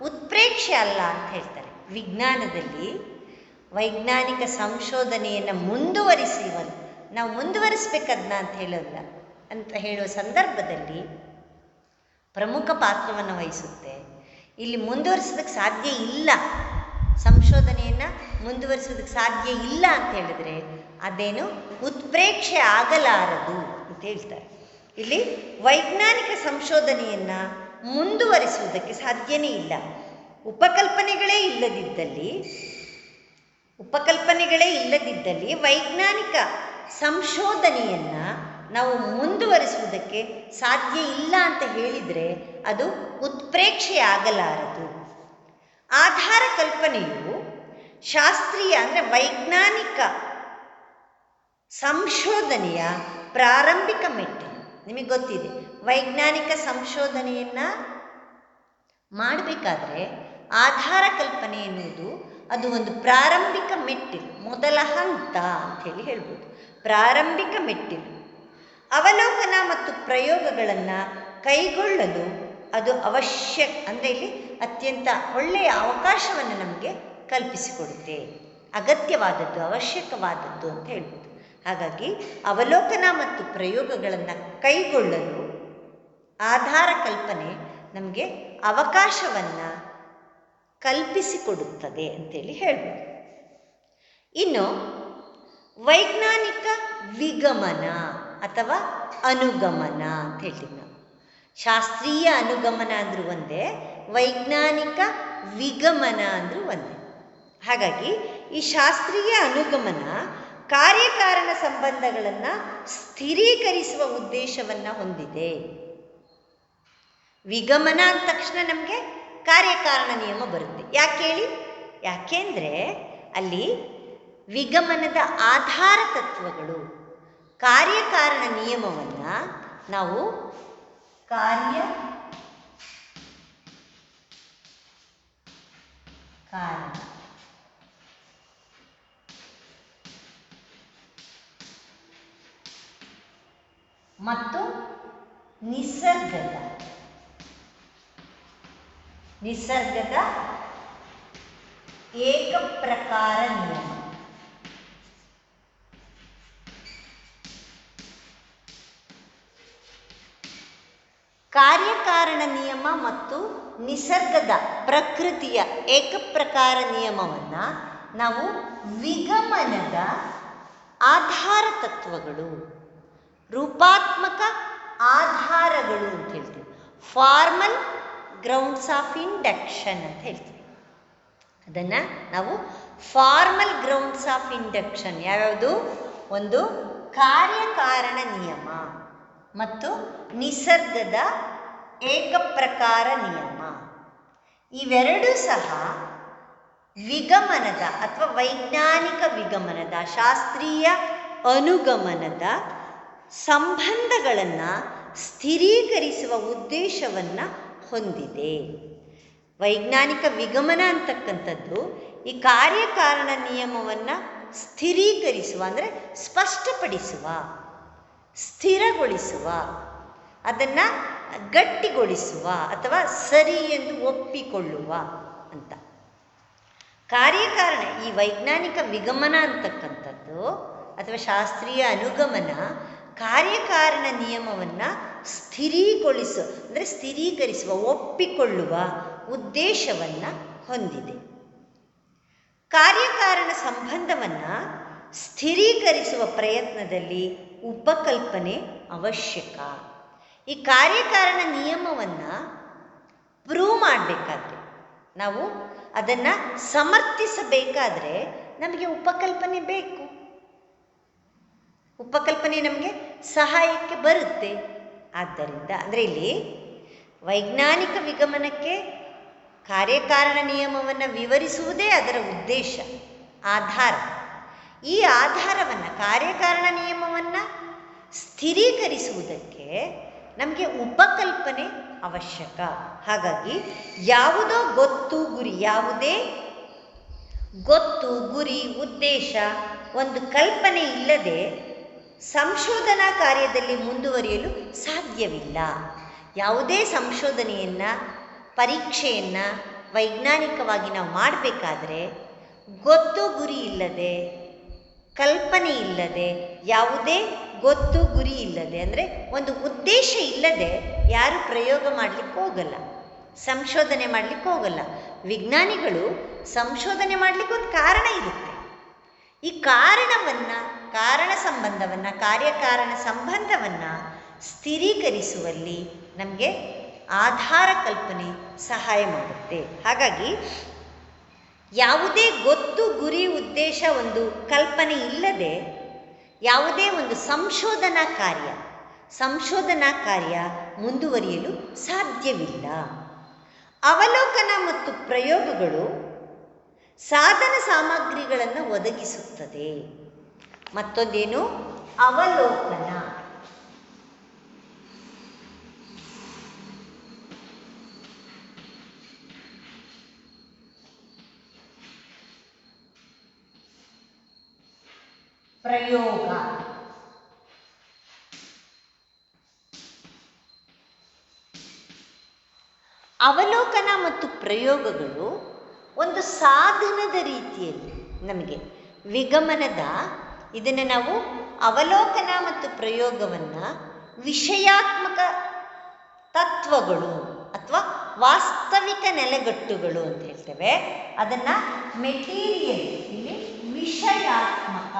ಉತ್ಪ್ರೇಕ್ಷೆ ಅಲ್ಲ ಅಂತ ಹೇಳ್ತಾರೆ. ವಿಜ್ಞಾನದಲ್ಲಿ ವೈಜ್ಞಾನಿಕ ಸಂಶೋಧನೆಯನ್ನು ನಾವು ಮುಂದುವರಿಸಬೇಕದನ್ನ ಅಂತ ಹೇಳುವ ಸಂದರ್ಭದಲ್ಲಿ ಪ್ರಮುಖ ಪಾತ್ರವನ್ನು ವಹಿಸುತ್ತೆ. ಇಲ್ಲಿ ಮುಂದುವರಿಸೋದಕ್ಕೆ ಸಾಧ್ಯ ಇಲ್ಲ, ಸಂಶೋಧನೆಯನ್ನು ಮುಂದುವರಿಸೋದಕ್ಕೆ ಸಾಧ್ಯ ಇಲ್ಲ ಅಂತ ಹೇಳಿದ್ರೆ ಅದೇನು ಉತ್ಪ್ರೇಕ್ಷೆ ಆಗಲಾರದು ಅಂತ ಹೇಳ್ತಾರೆ. ಇಲ್ಲಿ ವೈಜ್ಞಾನಿಕ ಸಂಶೋಧನೆಯನ್ನು ಮುಂದುವರಿಸುವುದಕ್ಕೆ ಸಾಧ್ಯನೇ ಇಲ್ಲ. ಉಪಕಲ್ಪನೆಗಳೇ ಇಲ್ಲದಿದ್ದಲ್ಲಿ ವೈಜ್ಞಾನಿಕ ಸಂಶೋಧನೆಯನ್ನು ನಾವು ಮುಂದುವರಿಸುವುದಕ್ಕೆ ಸಾಧ್ಯ ಇಲ್ಲ ಅಂತ ಹೇಳಿದರೆ ಅದು ಉತ್ಪ್ರೇಕ್ಷೆ ಆಗಲಾರದು. ಆಧಾರ ಕಲ್ಪನೆಯು ಶಾಸ್ತ್ರೀಯ ಅಂದರೆ ವೈಜ್ಞಾನಿಕ ಸಂಶೋಧನೆಯ ಪ್ರಾರಂಭಿಕ ಮೆಟ್ಟಿಲು. ನಿಮಗೆ ಗೊತ್ತಿದೆ, ವೈಜ್ಞಾನಿಕ ಸಂಶೋಧನೆಯನ್ನು ಮಾಡಬೇಕಾದ್ರೆ ಆಧಾರ ಕಲ್ಪನೆ ಎನ್ನುವುದು ಅದು ಒಂದು ಪ್ರಾರಂಭಿಕ ಮೆಟ್ಟಿಲು, ಮೊದಲ ಹಂತ ಅಂಥೇಳಿ ಹೇಳ್ಬೋದು. ಪ್ರಾರಂಭಿಕ ಮೆಟ್ಟಿಲು. ಅವಲೋಕನ ಮತ್ತು ಪ್ರಯೋಗಗಳನ್ನು ಕೈಗೊಳ್ಳಲು ಅದು ಅಂದರೆ ಇಲ್ಲಿ ಅತ್ಯಂತ ಒಳ್ಳೆಯ ಅವಕಾಶವನ್ನು ನಮಗೆ ಕಲ್ಪಿಸಿಕೊಡುತ್ತೆ. ಅಗತ್ಯವಾದದ್ದು, ಅವಶ್ಯಕವಾದದ್ದು ಅಂತ ಹೇಳ್ಬೋದು. ಹಾಗಾಗಿ ಅವಲೋಕನ ಮತ್ತು ಪ್ರಯೋಗಗಳನ್ನು ಕೈಗೊಳ್ಳಲು ಆಧಾರ ಕಲ್ಪನೆ ನಮಗೆ ಅವಕಾಶವನ್ನು ಕಲ್ಪಿಸಿಕೊಡುತ್ತದೆ ಅಂತೇಳಿ ಹೇಳ್ಬೋದು. ಇನ್ನು ವೈಜ್ಞಾನಿಕ ವಿಗಮನ ಅಥವಾ ಅನುಗಮನ ಅಂತ ಹೇಳ್ತೀವಿ ನಾವು. ಶಾಸ್ತ್ರೀಯ ಅನುಗಮನ ಅಂದರೂ ಒಂದೇ, ವೈಜ್ಞಾನಿಕ ವಿಗಮನ ಅಂದರೂ ಒಂದೇ. ಹಾಗಾಗಿ ಈ ಶಾಸ್ತ್ರೀಯ ಅನುಗಮನ ಕಾರ್ಯಕಾರಣ ಸಂಬಂಧಗಳನ್ನು ಸ್ಥಿರೀಕರಿಸುವ ಉದ್ದೇಶವನ್ನು ಹೊಂದಿದೆ. ವಿಗಮನ ಅಂದ ತಕ್ಷಣ ನಮಗೆ ಕಾರ್ಯಕಾರಣ ನಿಯಮ ಬರುತ್ತೆ. ಯಾಕೆಂದರೆ ಅಲ್ಲಿ ವಿಗಮನದ ಆಧಾರ ತತ್ವಗಳು, ಕಾರ್ಯಕಾರಣ ನಿಯಮವನ್ನು ನಾವು ಕಾರ್ಯಕಾರಣ ಮತ್ತು ನಿಸರ್ಗದ ಏಕಪ್ರಕಾರ ನಿಯಮ. ಕಾರ್ಯಕಾರಣ ನಿಯಮ ಮತ್ತು ನಿಸರ್ಗದ ಪ್ರಕೃತಿಯ ಏಕಪ್ರಕಾರ ನಿಯಮವನ್ನು ನಾವು ವಿಗಮನದ ಆಧಾರ ತತ್ವಗಳು, ರೂಪಾತ್ಮಕ ಆಧಾರಗಳು ಅಂತ ಹೇಳ್ತೀವಿ. ಫಾರ್ಮಲ್ ಗ್ರೌಂಡ್ಸ್ ಆಫ್ ಇಂಡಕ್ಷನ್ ಅಂತ ಹೇಳ್ತೀವಿ. ಅದನ್ನು ನಾವು ಫಾರ್ಮಲ್ ಗ್ರೌಂಡ್ಸ್ ಆಫ್ ಇಂಡಕ್ಷನ್ ಯಾವ್ಯಾವುದು? ಒಂದು ಕಾರ್ಯಕಾರಣ ನಿಯಮ ಮತ್ತು ನಿಸರ್ಗದ ಏಕಪ್ರಕಾರ ನಿಯಮ. ಇವೆರಡೂ ಸಹ ವಿಗಮನದ ಅಥವಾ ವೈಜ್ಞಾನಿಕ ವಿಗಮನದ, ಶಾಸ್ತ್ರೀಯ ಅನುಗಮನದ ಸಂಬಂಧಗಳನ್ನು ಸ್ಥಿರೀಕರಿಸುವ ಉದ್ದೇಶವನ್ನು ಹೊಂದಿದೆ. ವೈಜ್ಞಾನಿಕ ವಿಗಮನ ಅಂತಕ್ಕಂಥದ್ದು ಈ ಕಾರ್ಯಕಾರಣ ನಿಯಮವನ್ನು ಸ್ಥಿರೀಕರಿಸುವ, ಅಂದರೆ ಸ್ಪಷ್ಟಪಡಿಸುವ, ಸ್ಥಿರಗೊಳಿಸುವ, ಅದನ್ನು ಗಟ್ಟಿಗೊಳಿಸುವ ಅಥವಾ ಸರಿ ಎಂದು ಒಪ್ಪಿಕೊಳ್ಳುವ ಅಂತ. ಕಾರ್ಯಕಾರಣ, ಈ ವೈಜ್ಞಾನಿಕ ವಿಗಮನ ಅಂತಕ್ಕಂಥದ್ದು ಅಥವಾ ಶಾಸ್ತ್ರೀಯ ಅನುಗಮನ ಕಾರ್ಯಕಾರಣ ನಿಯಮವನ್ನು ಸ್ಥಿರೀಕರಿಸುವ, ಒಪ್ಪಿಕೊಳ್ಳುವ ಉದ್ದೇಶವನ್ನು ಹೊಂದಿದೆ. ಕಾರ್ಯಕಾರಣ ಸಂಬಂಧವನ್ನು ಸ್ಥಿರೀಕರಿಸುವ ಪ್ರಯತ್ನದಲ್ಲಿ ಉಪಕಲ್ಪನೆ ಅವಶ್ಯಕ. ಈ ಕಾರ್ಯಕಾರಣ ನಿಯಮವನ್ನು ಪ್ರೂವ್ ಮಾಡಬೇಕಾದ್ರೆ, ನಾವು ಅದನ್ನು ಸಮರ್ಥಿಸಬೇಕಾದ್ರೆ ನಮಗೆ ಉಪಕಲ್ಪನೆ ಬೇಕು. ಉಪಕಲ್ಪನೆ ನಮಗೆ ಸಹಾಯಕ್ಕೆ ಬರುತ್ತೆ. ಆದ್ದರಿಂದ ಅಂದರೆ ಇಲ್ಲಿ ವೈಜ್ಞಾನಿಕ ವಿಗಮನಕ್ಕೆ ಕಾರ್ಯಕಾರಣ ನಿಯಮವನ್ನು ವಿವರಿಸುವುದೇ ಅದರ ಉದ್ದೇಶ, ಆಧಾರ. ಈ ಆಧಾರವನ್ನು, ಕಾರ್ಯಕಾರಣ ನಿಯಮವನ್ನು ಸ್ಥಿರೀಕರಿಸುವುದಕ್ಕೆ ನಮಗೆ ಉಪಕಲ್ಪನೆ ಅವಶ್ಯಕ. ಹಾಗಾಗಿ ಯಾವುದೋ ಗೊತ್ತು ಗುರಿ, ಯಾವುದೇ ಗೊತ್ತು ಗುರಿ ಉದ್ದೇಶ ಒಂದು ಕಲ್ಪನೆ ಇಲ್ಲದೆ ಸಂಶೋಧನಾ ಕಾರ್ಯದಲ್ಲಿ ಮುಂದುವರಿಯಲು ಸಾಧ್ಯವಿಲ್ಲ. ಯಾವುದೇ ಸಂಶೋಧನೆಯನ್ನು, ಪರೀಕ್ಷೆಯನ್ನು ವೈಜ್ಞಾನಿಕವಾಗಿ ನಾವು ಮಾಡಬೇಕಾದ್ರೆ ಗೊತ್ತು ಗುರಿ ಇಲ್ಲದೆ, ಕಲ್ಪನೆ ಇಲ್ಲದೆ, ಯಾವುದೇ ಗೊತ್ತು ಗುರಿ ಇಲ್ಲದೆ ಅಂದರೆ ಒಂದು ಉದ್ದೇಶ ಇಲ್ಲದೆ ಯಾರು ಪ್ರಯೋಗ ಮಾಡಲಿಕ್ಕೆ ಹೋಗಲ್ಲ, ಸಂಶೋಧನೆ ಮಾಡಲಿಕ್ಕೆ ಹೋಗಲ್ಲ. ವಿಜ್ಞಾನಿಗಳು ಸಂಶೋಧನೆ ಮಾಡಲಿಕ್ಕೆ ಒಂದು ಕಾರಣ ಇರುತ್ತೆ. ಈ ಕಾರಣವನ್ನು, ಕಾರಣ ಸಂಬಂಧವನ್ನು, ಕಾರ್ಯಕಾರಣ ಸಂಬಂಧವನ್ನು ಸ್ಥಿರೀಕರಿಸುವಲ್ಲಿ ನಮಗೆ ಆಧಾರ ಕಲ್ಪನೆ ಸಹಾಯ ಮಾಡುತ್ತೆ. ಹಾಗಾಗಿ ಯಾವುದೇ ಗೊತ್ತು ಗುರಿ ಉದ್ದೇಶ ಒಂದು ಕಲ್ಪನೆ ಇಲ್ಲದೆ ಯಾವುದೇ ಒಂದು ಸಂಶೋಧನಾ ಕಾರ್ಯ ಮುಂದುವರಿಯಲು ಸಾಧ್ಯವಿಲ್ಲ. ಅವಲೋಕನ ಮತ್ತು ಪ್ರಯೋಗಗಳು ಸಾಧನ ಸಾಮಗ್ರಿಗಳನ್ನು ಒದಗಿಸುತ್ತದೆ. ಮತ್ತೊಂದೇನು? ಅವಲೋಕನ. ಪ್ರಯೋಗ. ಅವಲೋಕನ ಮತ್ತು ಪ್ರಯೋಗಗಳು ಒಂದು ಸಾಧನದ ರೀತಿಯಲ್ಲಿ ನಮಗೆ ವಿಗಮನದ, ಇದನ್ನು ನಾವು ಅವಲೋಕನ ಮತ್ತು ಪ್ರಯೋಗವನ್ನು ವಿಷಯಾತ್ಮಕ ತತ್ವಗಳು ಅಥವಾ ವಾಸ್ತವಿಕ ನೆಲೆಗಟ್ಟುಗಳು ಅಂತ ಹೇಳ್ತೇವೆ. ಅದನ್ನು ಮೆಟೀರಿಯಲ್, ಇಲ್ಲಿ ವಿಷಯಾತ್ಮಕ,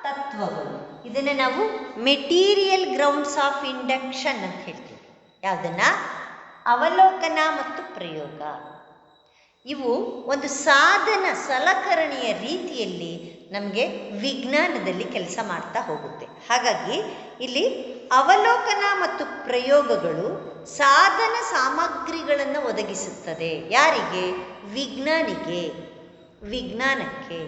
ತತ್ವಗಳು, ಇದನ್ನು ನಾವು ಮೆಟೀರಿಯಲ್ ಗ್ರೌಂಡ್ಸ್ ಆಫ್ ಇಂಡಕ್ಷನ್ ಅಂತ ಹೇಳ್ತೀವಿ. ಯಾವುದನ್ನ? ಅವಲೋಕನ ಮತ್ತು ಪ್ರಯೋಗ. ಇವು ಒಂದು ಸಾಧನ ಸಲಕರಣೆಯ ರೀತಿಯಲ್ಲಿ ನಮಗೆ ವಿಜ್ಞಾನದಲ್ಲಿ ಕೆಲಸ ಮಾಡ್ತಾ ಹೋಗುತ್ತೆ. ಹಾಗಾಗಿ ಇಲ್ಲಿ ಅವಲೋಕನ ಮತ್ತು ಪ್ರಯೋಗಗಳು ಸಾಧನ ಸಾಮಗ್ರಿಗಳನ್ನು ಒದಗಿಸುತ್ತದೆ. ಯಾರಿಗೆ? ವಿಜ್ಞಾನಕ್ಕೆ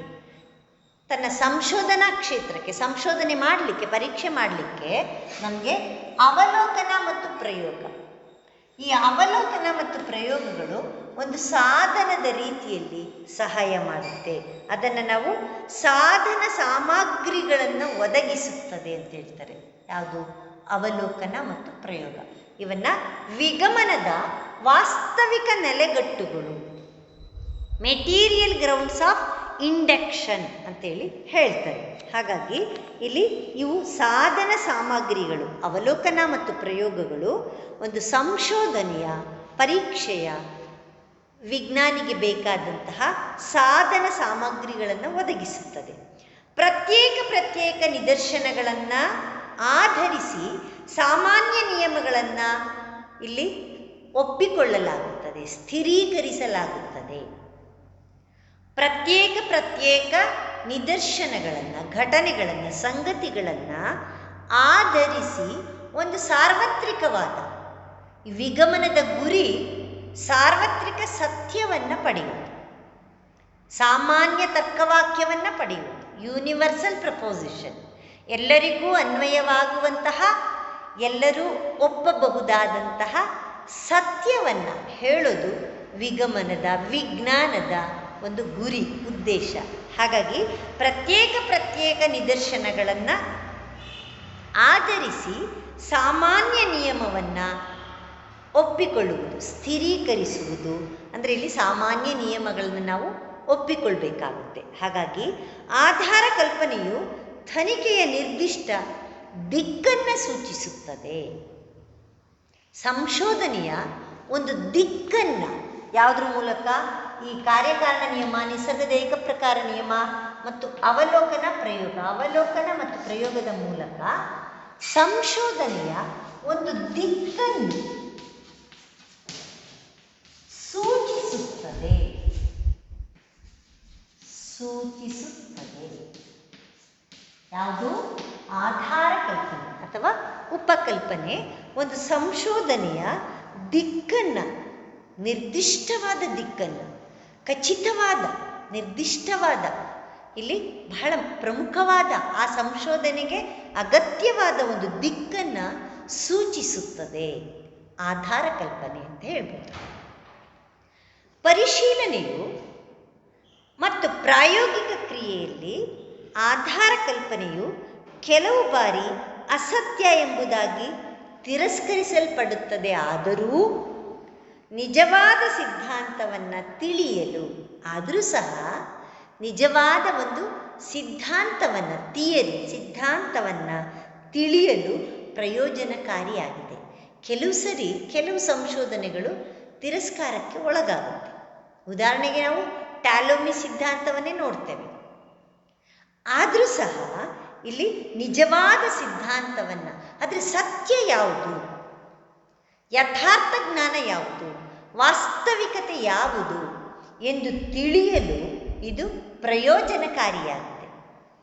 ತನ್ನ ಸಂಶೋಧನಾ ಕ್ಷೇತ್ರಕ್ಕೆ ಸಂಶೋಧನೆ ಮಾಡಲಿಕ್ಕೆ, ಪರೀಕ್ಷೆ ಮಾಡಲಿಕ್ಕೆ ನಮಗೆ ಅವಲೋಕನ ಮತ್ತು ಪ್ರಯೋಗ, ಈ ಅವಲೋಕನ ಮತ್ತು ಪ್ರಯೋಗಗಳು ಒಂದು ಸಾಧನದ ರೀತಿಯಲ್ಲಿ ಸಹಾಯ ಮಾಡುತ್ತೆ. ಅದನ್ನು ನಾವು ಸಾಧನ ಸಾಮಗ್ರಿಗಳನ್ನು ಒದಗಿಸುತ್ತದೆ ಅಂತ ಹೇಳ್ತಾರೆ. ಯಾವುದು? ಅವಲೋಕನ ಮತ್ತು ಪ್ರಯೋಗ. ಇವನ್ನ ವಿಗಮನದ ವಾಸ್ತವಿಕ ನೆಲೆಗಟ್ಟುಗಳು, ಮೆಟೀರಿಯಲ್ ಗ್ರೌಂಡ್ಸ್ ಆಫ್ ಇಂಡಕ್ಷನ್ ಅಂತೇಳಿ ಹೇಳ್ತಾರೆ. ಹಾಗಾಗಿ ಇಲ್ಲಿ ಇವು ಸಾಧನ ಸಾಮಗ್ರಿಗಳು, ಅವಲೋಕನ ಮತ್ತು ಪ್ರಯೋಗಗಳು ಒಂದು ಸಂಶೋಧನೆಯ, ಪರೀಕ್ಷೆಯ, ವಿಜ್ಞಾನಿಗೆ ಬೇಕಾದಂತಹ ಸಾಧನ ಸಾಮಗ್ರಿಗಳನ್ನು ಒದಗಿಸುತ್ತದೆ. ಪ್ರತ್ಯೇಕ ನಿದರ್ಶನಗಳನ್ನು ಆಧರಿಸಿ ಸಾಮಾನ್ಯ ನಿಯಮಗಳನ್ನು ಇಲ್ಲಿ ಒಪ್ಪಿಕೊಳ್ಳಲಾಗುತ್ತದೆ, ಸ್ಥಿರೀಕರಿಸಲಾಗುತ್ತದೆ. ಪ್ರತ್ಯೇಕ ನಿದರ್ಶನಗಳನ್ನು, ಘಟನೆಗಳನ್ನು, ಸಂಗತಿಗಳನ್ನು ಆಧರಿಸಿ ಒಂದು ಸಾರ್ವತ್ರಿಕವಾದ ವಿಗಮನದ ಗುರಿ ಸಾರ್ವತ್ರಿಕ ಸತ್ಯವನ್ನು ಪಡೆಯುವುದು, ಸಾಮಾನ್ಯ ತರ್ಕವಾಕ್ಯವನ್ನು ಪಡೆಯುವುದು, ಯೂನಿವರ್ಸಲ್ ಪ್ರಪೋಸಿಷನ್, ಎಲ್ಲರಿಗೂ ಅನ್ವಯವಾಗುವಂತಹ, ಎಲ್ಲರೂ ಒಪ್ಪಬಹುದಾದಂತಹ ಸತ್ಯವನ್ನು ಹೇಳೋದು ವಿಗಮನದ, ವಿಜ್ಞಾನದ ಒಂದು ಗುರಿ, ಉದ್ದೇಶ. ಹಾಗಾಗಿ ಪ್ರತ್ಯೇಕ ನಿದರ್ಶನಗಳನ್ನು ಆಧರಿಸಿ ಸಾಮಾನ್ಯ ನಿಯಮವನ್ನು ಒಪ್ಪಿಕೊಳ್ಳುವುದು, ಸ್ಥಿರೀಕರಿಸುವುದು. ಅಂದರೆ ಇಲ್ಲಿ ಸಾಮಾನ್ಯ ನಿಯಮಗಳನ್ನು ನಾವು ಒಪ್ಪಿಕೊಳ್ಬೇಕಾಗುತ್ತೆ. ಹಾಗಾಗಿ ಆಧಾರ ಕಲ್ಪನೆಯು ತನಿಖೆಯ ನಿರ್ದಿಷ್ಟ ದಿಕ್ಕನ್ನು ಸೂಚಿಸುತ್ತದೆ. ಸಂಶೋಧನೆಯ ಒಂದು ದಿಕ್ಕನ್ನು ಯಾವುದ್ರ ಮೂಲಕ? ಈ ಕಾರ್ಯಕಾರಣ ನಿಯಮ, ನಿಸರ್ಗದ ಏಕಪ್ರಕಾರ ನಿಯಮ ಮತ್ತು ಅವಲೋಕನ ಮತ್ತು ಪ್ರಯೋಗದ ಮೂಲಕ ಸಂಶೋಧನೆಯ ಒಂದು ದಿಕ್ಕನ್ನು ಸೂಚಿಸುತ್ತದೆ. ಯಾವುದು? ಆಧಾರ ಕಲ್ಪನೆ. ಅಥವಾ ಉಪಕಲ್ಪನೆ ಒಂದು ಸಂಶೋಧನೆಯ ದಿಕ್ಕನ್ನು, ನಿರ್ದಿಷ್ಟವಾದ ದಿಕ್ಕನ್ನು, ಖಚಿತವಾದ ನಿರ್ದಿಷ್ಟವಾದ, ಇಲ್ಲಿ ಬಹಳ ಪ್ರಮುಖವಾದ ಆ ಸಂಶೋಧನೆಗೆ ಅಗತ್ಯವಾದ ಒಂದು ದಿಕ್ಕನ್ನು ಸೂಚಿಸುತ್ತದೆ. ಆಧಾರ ಕಲ್ಪನೆ ಅಂತ ಹೇಳ್ಬೋದು. ಪರಿಶೀಲನೆಯು ಮತ್ತು ಪ್ರಾಯೋಗಿಕ ಕ್ರಿಯೆಯಲ್ಲಿ ಆಧಾರ ಕಲ್ಪನೆಯು ಕೆಲವು ಬಾರಿ ಅಸತ್ಯ ಎಂಬುದಾಗಿ ತಿರಸ್ಕರಿಸಲ್ಪಡುತ್ತದೆ. ಆದರೂ ನಿಜವಾದ ಸಿದ್ಧಾಂತವನ್ನು ತಿಳಿಯಲು, ಆದರೂ ಸಹ ನಿಜವಾದ ಒಂದು ಸಿದ್ಧಾಂತವನ್ನು, ಸಿದ್ಧಾಂತವನ್ನು ತಿಳಿಯಲು ಪ್ರಯೋಜನಕಾರಿಯಾಗಿದೆ. ಕೆಲವು ಸಂಶೋಧನೆಗಳು ತಿರಸ್ಕಾರಕ್ಕೆ ಒಳಗಾಗುತ್ತೆ. ಉದಾಹರಣೆಗೆ ನಾವು ಟ್ಯಾಲೋಮಿ ಸಿದ್ಧಾಂತವನ್ನೇ ನೋಡ್ತೇವೆ. ಆದರೂ ಸಹ ಇಲ್ಲಿ ನಿಜವಾದ ಸಿದ್ಧಾಂತವನ್ನು, ಅದರ ಸತ್ಯ ಯಾವುದು, ಯಥಾರ್ಥ ಜ್ಞಾನ ಯಾವುದು, ವಾಸ್ತವಿಕತೆ ಯಾವುದು ಎಂದು ತಿಳಿಯಲು ಇದು ಪ್ರಯೋಜನಕಾರಿಯಾಗಿದೆ.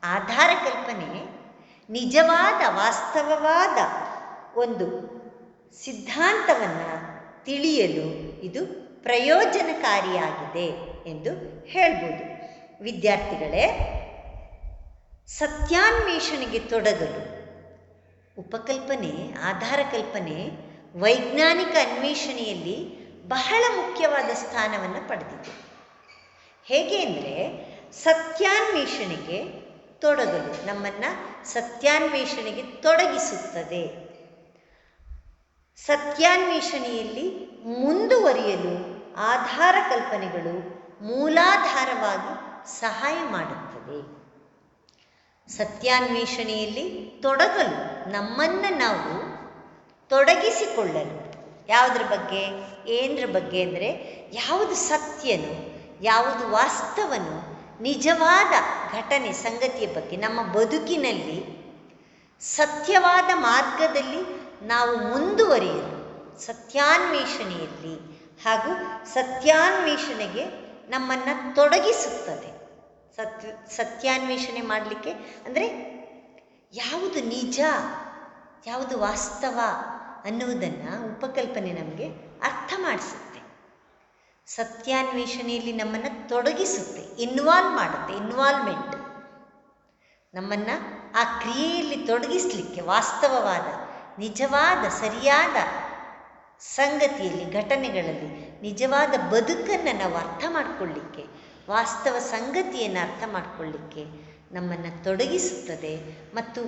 ಆಧಾರ ಕಲ್ಪನೆ ನಿಜವಾದ ವಾಸ್ತವವಾದ ಒಂದು ಸಿದ್ಧಾಂತವನ್ನು ತಿಳಿಯಲು ಇದು ಪ್ರಯೋಜನಕಾರಿಯಾಗಿದೆ ಎಂದು ಹೇಳ್ಬೋದು. ವಿದ್ಯಾರ್ಥಿಗಳೇ, ಸತ್ಯಾನ್ವೇಷಣೆಗೆ ತೊಡಗಲು ಉಪಕಲ್ಪನೆ, ಆಧಾರ ಕಲ್ಪನೆ ವೈಜ್ಞಾನಿಕ ಅನ್ವೇಷಣೆಯಲ್ಲಿ ಬಹಳ ಮುಖ್ಯವಾದ ಸ್ಥಾನವನ್ನು ಪಡೆದಿದೆ. ಹೇಗೆ ಅಂದರೆ, ಸತ್ಯಾನ್ವೇಷಣೆಗೆ ತೊಡಗಲು, ನಮ್ಮನ್ನು ಸತ್ಯಾನ್ವೇಷಣೆಗೆ ತೊಡಗಿಸುತ್ತದೆ. ಸತ್ಯಾನ್ವೇಷಣೆಯಲ್ಲಿ ಮುಂದುವರಿಯಲು ಆಧಾರ ಕಲ್ಪನೆಗಳು ಮೂಲಾಧಾರವಾಗಿ ಸಹಾಯ ಮಾಡುತ್ತದೆ. ಸತ್ಯಾನ್ವೇಷಣೆಯಲ್ಲಿ ತೊಡಗಲು, ನಮ್ಮನ್ನು ನಾವು ತೊಡಗಿಸಿಕೊಳ್ಳಲು, ಯಾವುದ್ರ ಬಗ್ಗೆ, ಏನರ ಬಗ್ಗೆ ಅಂದರೆ ಯಾವುದು ಸತ್ಯನೋ, ಯಾವುದು ವಾಸ್ತವನೋ, ನಿಜವಾದ ಘಟನೆ, ಸಂಗತಿಯ ಬಗ್ಗೆ, ನಮ್ಮ ಬದುಕಿನಲ್ಲಿ ಸತ್ಯವಾದ ಮಾರ್ಗದಲ್ಲಿ ನಾವು ಮುಂದುವರಿಯಲು ಸತ್ಯಾನ್ವೇಷಣೆಯಲ್ಲಿ ಹಾಗೂ ಸತ್ಯಾನ್ವೇಷಣೆಗೆ ನಮ್ಮನ್ನು ತೊಡಗಿಸುತ್ತದೆ. ಸತ್ಯಾನ್ವೇಷಣೆ ಮಾಡಲಿಕ್ಕೆ ಅಂದರೆ ಯಾವುದು ನಿಜ, ಯಾವುದು ವಾಸ್ತವ ಅನ್ನುವುದನ್ನು ಉಪಕಲ್ಪನೆ ನಮಗೆ ಅರ್ಥ ಮಾಡಿಸುತ್ತೆ. ಸತ್ಯಾನ್ವೇಷಣೆಯಲ್ಲಿ ನಮ್ಮನ್ನು ತೊಡಗಿಸುತ್ತೆ, ಇನ್ವಾಲ್ವ್ ಮಾಡುತ್ತೆ. ಇನ್ವಾಲ್ವ್ಮೆಂಟ್ ನಮ್ಮನ್ನು ಆ ಕ್ರಿಯೆಯಲ್ಲಿ ತೊಡಗಿಸಲಿಕ್ಕೆ, ವಾಸ್ತವವಾದ ನಿಜವಾದ ಸರಿಯಾದ ಸಂಗತಿಯಲ್ಲಿ, ಘಟನೆಗಳಲ್ಲಿ ನಿಜವಾದ ಬದುಕನ್ನು ನಾವು ಅರ್ಥ ಮಾಡಿಕೊಳ್ಳಿಕ್ಕೆ, ವಾಸ್ತವ ಸಂಗತಿಯನ್ನು ಅರ್ಥ ಮಾಡಿಕೊಳ್ಳಿಕ್ಕೆ ನಮ್ಮನ್ನು ತೊಡಗಿಸುತ್ತದೆ. ಮತ್ತು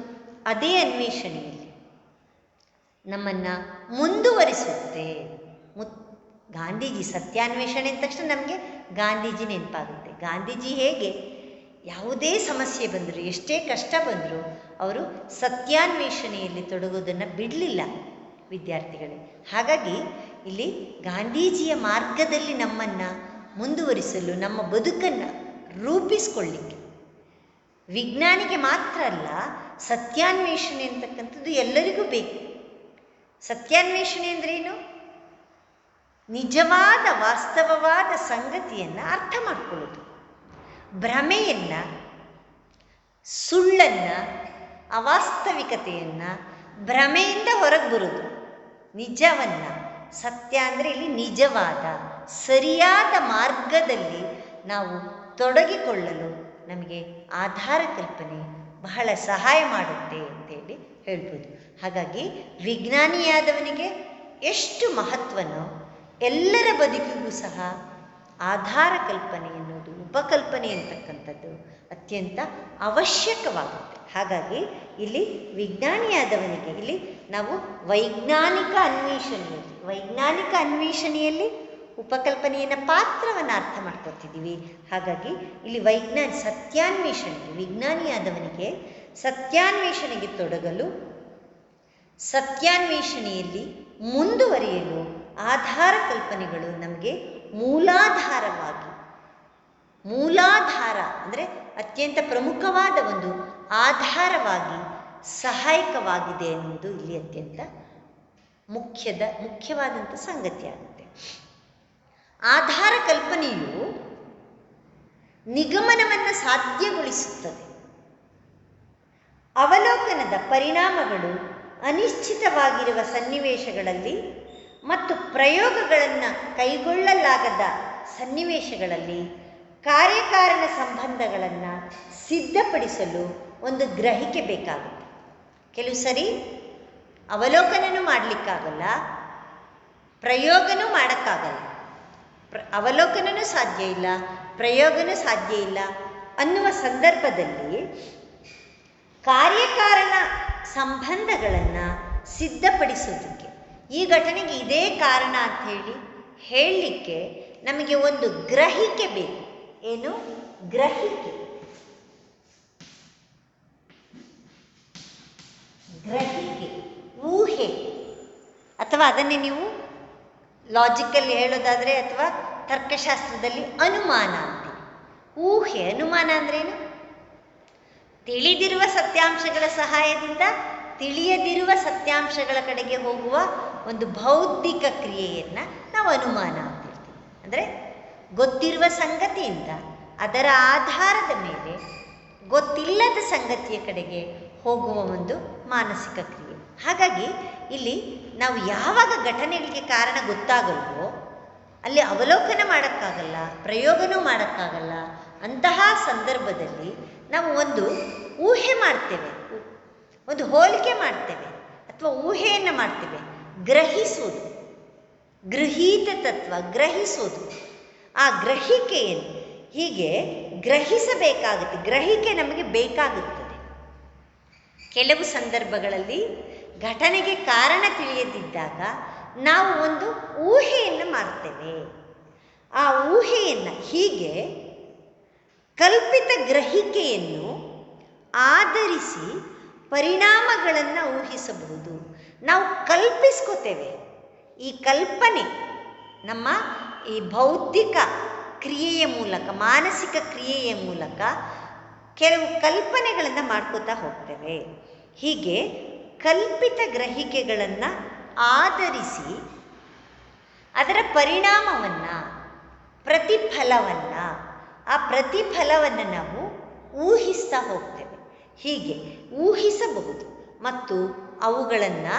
ಅದೇ ಅನ್ವೇಷಣೆಯಲ್ಲಿ ನಮ್ಮನ್ನು ಮುಂದುವರಿಸುತ್ತೆ. ಗಾಂಧೀಜಿ, ಸತ್ಯಾನ್ವೇಷಣೆ ಅಂದ ತಕ್ಷಣ ನಮಗೆ ಗಾಂಧೀಜಿ ನೆನಪಾಗುತ್ತೆ. ಗಾಂಧೀಜಿ ಹೇಗೆ ಯಾವುದೇ ಸಮಸ್ಯೆ ಬಂದರೂ, ಎಷ್ಟೇ ಕಷ್ಟ ಬಂದರೂ ಅವರು ಸತ್ಯಾನ್ವೇಷಣೆಯಲ್ಲಿ ತೊಡಗೋದನ್ನು ಬಿಡಲಿಲ್ಲ ವಿದ್ಯಾರ್ಥಿಗಳೇ. ಹಾಗಾಗಿ ಇಲ್ಲಿ ಗಾಂಧೀಜಿಯ ಮಾರ್ಗದಲ್ಲಿ ನಮ್ಮನ್ನು ಮುಂದುವರಿಸಲು, ನಮ್ಮ ಬದುಕನ್ನು ರೂಪಿಸ್ಕೊಳ್ಳಿಕ್ಕೆ, ವಿಜ್ಞಾನಿಗೆ ಮಾತ್ರ ಅಲ್ಲ, ಸತ್ಯಾನ್ವೇಷಣೆ ಅಂತಕ್ಕಂಥದ್ದು ಎಲ್ಲರಿಗೂ ಬೇಕು. ಸತ್ಯಾನ್ವೇಷಣೆ ಅಂದ್ರೇನು? ನಿಜವಾದ ವಾಸ್ತವವಾದ ಸಂಗತಿಯನ್ನು ಅರ್ಥ ಮಾಡಿಕೊಳ್ಳೋದು, ಭ್ರಮೆಯನ್ನು, ಸುಳ್ಳನ್ನು, ಅವಾಸ್ತವಿಕತೆಯನ್ನು, ಭ್ರಮೆಯಿಂದ ಹೊರಗೆ ಬರೋದು, ನಿಜವನ್ನು, ಸತ್ಯ ಅಂದರೆ ಇಲ್ಲಿ ನಿಜವಾದ ಸರಿಯಾದ ಮಾರ್ಗದಲ್ಲಿ ನಾವು ತೊಡಗಿಕೊಳ್ಳಲು ನಮಗೆ ಆಧಾರ ಕಲ್ಪನೆ ಬಹಳ ಸಹಾಯ ಮಾಡುತ್ತೆ ಅಂತೇಳಿ ಹೇಳ್ಬೋದು. ಹಾಗಾಗಿ ವಿಜ್ಞಾನಿಯಾದವನಿಗೆ ಎಷ್ಟು ಮಹತ್ವನೋ ಎಲ್ಲರ ಬದುಕಿಗೂ ಸಹ ಆಧಾರ ಕಲ್ಪನೆ ಎನ್ನುವುದು, ಉಪಕಲ್ಪನೆ ಅಂತಕ್ಕಂಥದ್ದು ಅತ್ಯಂತ ಅವಶ್ಯಕವಾಗುತ್ತೆ. ಹಾಗಾಗಿ ಇಲ್ಲಿ ವಿಜ್ಞಾನಿಯಾದವನಿಗೆ, ಇಲ್ಲಿ ನಾವು ವೈಜ್ಞಾನಿಕ ಅನ್ವೇಷಣೆಯಲ್ಲಿ ಉಪಕಲ್ಪನೆಯ ಪಾತ್ರವನ್ನು ಅರ್ಥ ಮಾಡ್ಕೊತಿದ್ದೀವಿ. ಹಾಗಾಗಿ ಇಲ್ಲಿ ವಿಜ್ಞಾನಿಯಾದವನಿಗೆ ಸತ್ಯಾನ್ವೇಷಣೆಗೆ ತೊಡಗಲು, ಸತ್ಯಾನ್ವೇಷಣೆಯಲ್ಲಿ ಮುಂದುವರಿಯಲು ಆಧಾರ ಕಲ್ಪನೆಗಳು ನಮಗೆ ಮೂಲಾಧಾರ ಅಂದರೆ ಅತ್ಯಂತ ಪ್ರಮುಖವಾದ ಒಂದು ಆಧಾರವಾಗಿ ಸಹಾಯಕವಾಗಿದೆ ಎನ್ನುವುದು ಇಲ್ಲಿ ಅತ್ಯಂತ ಮುಖ್ಯವಾದಂಥ ಸಂಗತಿಯಾಗುತ್ತೆ. ಆಧಾರ ಕಲ್ಪನೆಯು ನಿಗಮನವನ್ನು ಸಾಧ್ಯಗೊಳಿಸುತ್ತದೆ. ಅವಲೋಕನದ ಪರಿಣಾಮಗಳು ಅನಿಶ್ಚಿತವಾಗಿರುವ ಸನ್ನಿವೇಶಗಳಲ್ಲಿ ಮತ್ತು ಪ್ರಯೋಗಗಳನ್ನು ಕೈಗೊಳ್ಳಲಾಗದ ಸನ್ನಿವೇಶಗಳಲ್ಲಿ ಕಾರ್ಯಕಾರಣ ಸಂಬಂಧಗಳನ್ನು ಸಿದ್ಧಪಡಿಸಲು ಒಂದು ಗ್ರಹಿಕೆ ಬೇಕಾಗುತ್ತೆ. ಕೆಲವು ಸರಿ ಅವಲೋಕನೂ ಮಾಡಲಿಕ್ಕಾಗಲ್ಲ, ಪ್ರಯೋಗನೂ ಮಾಡೋಕ್ಕಾಗಲ್ಲ. ಅವಲೋಕನೂ ಸಾಧ್ಯ ಇಲ್ಲ, ಪ್ರಯೋಗನೂ ಸಾಧ್ಯ ಇಲ್ಲ ಅನ್ನುವ ಸಂದರ್ಭದಲ್ಲಿ ಕಾರ್ಯಕಾರಣ ಸಂಬಂಧಗಳನ್ನು ಸಿದ್ಧಪಡಿಸೋದಕ್ಕೆ, ಈ ಘಟನೆಗೆ ಇದೇ ಕಾರಣ ಅಂತ ಹೇಳಲಿಕ್ಕೆ ನಮಗೆ ಒಂದು ಗ್ರಹಿಕೆ ಬೇಕು. ಏನು? ಗ್ರಹಿಕೆ. ಗ್ರಹಿಕೆ, ಊಹೆ, ಅಥವಾ ಅದನ್ನೇ ನೀವು ಲಾಜಿಕಲ್ಲಿ ಹೇಳೋದಾದರೆ ಅಥವಾ ತರ್ಕಶಾಸ್ತ್ರದಲ್ಲಿ ಅನುಮಾನ ಅಂತ. ಊಹೆ, ಅನುಮಾನ ಅಂದ್ರೇನು? ತಿಳಿದಿರುವ ಸತ್ಯಾಂಶಗಳ ಸಹಾಯದಿಂದ ತಿಳಿಯದಿರುವ ಸತ್ಯಾಂಶಗಳ ಕಡೆಗೆ ಹೋಗುವ ಒಂದು ಬೌದ್ಧಿಕ ಕ್ರಿಯೆಯನ್ನು ನಾವು ಅನುಮಾನ ಅಂತ ಹೇಳ್ತೀವಿ. ಅಂದರೆ ಗೊತ್ತಿರುವ ಸಂಗತಿಯಿಂದ ಅದರ ಆಧಾರದ ಮೇಲೆ ಗೊತ್ತಿಲ್ಲದ ಸಂಗತಿಯ ಕಡೆಗೆ ಹೋಗುವ ಒಂದು ಮಾನಸಿಕ ಕ್ರಿಯೆ. ಹಾಗಾಗಿ ಇಲ್ಲಿ ನಾವು ಯಾವಾಗ ಘಟನೆಗಳಿಗೆ ಕಾರಣ ಗೊತ್ತಾಗಲ್ವೋ ಅಲ್ಲಿ ಅವಲೋಕನ ಮಾಡೋಕ್ಕಾಗಲ್ಲ, ಪ್ರಯೋಗನೂ ಮಾಡೋಕ್ಕಾಗಲ್ಲ. ಅಂತಹ ಸಂದರ್ಭದಲ್ಲಿ ನಾವು ಒಂದು ಊಹೆ ಮಾಡ್ತೇವೆ, ಒಂದು ಹೋಲಿಕೆ ಮಾಡ್ತೇವೆ ಅಥವಾ ಊಹೆಯನ್ನು ಮಾಡ್ತೇವೆ. ಗ್ರಹಿಸೋದು, ಗೃಹೀತ ತತ್ವ, ಗ್ರಹಿಸೋದು. ಆ ಗ್ರಹಿಕೆಯನ್ನು ಹೀಗೆ ಗ್ರಹಿಸಬೇಕಾಗುತ್ತೆ, ಗ್ರಹಿಕೆ ನಮಗೆ ಬೇಕಾಗುತ್ತದೆ. ಕೆಲವು ಸಂದರ್ಭಗಳಲ್ಲಿ ಘಟನೆಗೆ ಕಾರಣ ತಿಳಿಯದಿದ್ದಾಗ ನಾವು ಒಂದು ಊಹೆಯನ್ನು ಮಾಡ್ತೇವೆ. ಆ ಊಹೆಯನ್ನು ಹೀಗೆ ಕಲ್ಪಿತ ಗ್ರಹಿಕೆಯನ್ನು ಆಧರಿಸಿ ಪರಿಣಾಮಗಳನ್ನು ಊಹಿಸಬಹುದು. ನಾವು ಕಲ್ಪಿಸ್ಕೋತೇವೆ. ಈ ಕಲ್ಪನೆ ನಮ್ಮ ಈ ಬೌದ್ಧಿಕ ಕ್ರಿಯೆಯ ಮೂಲಕ, ಮಾನಸಿಕ ಕ್ರಿಯೆಯ ಮೂಲಕ ಕೆಲವು ಕಲ್ಪನೆಗಳನ್ನು ಮಾಡ್ಕೋತಾ ಹೋಗ್ತೇವೆ. ಹೀಗೆ ಕಲ್ಪಿತ ಗ್ರಹಿಕೆಗಳನ್ನು ಆಧರಿಸಿ ಅದರ ಪರಿಣಾಮವನ್ನು, ಪ್ರತಿಫಲವನ್ನು, ಆ ಪ್ರತಿಫಲವನ್ನು ನಾವು ಊಹಿಸ್ತಾ ಹೋಗ್ತೇವೆ. ಹೀಗೆ ಊಹಿಸಬಹುದು ಮತ್ತು ಅವುಗಳನ್ನು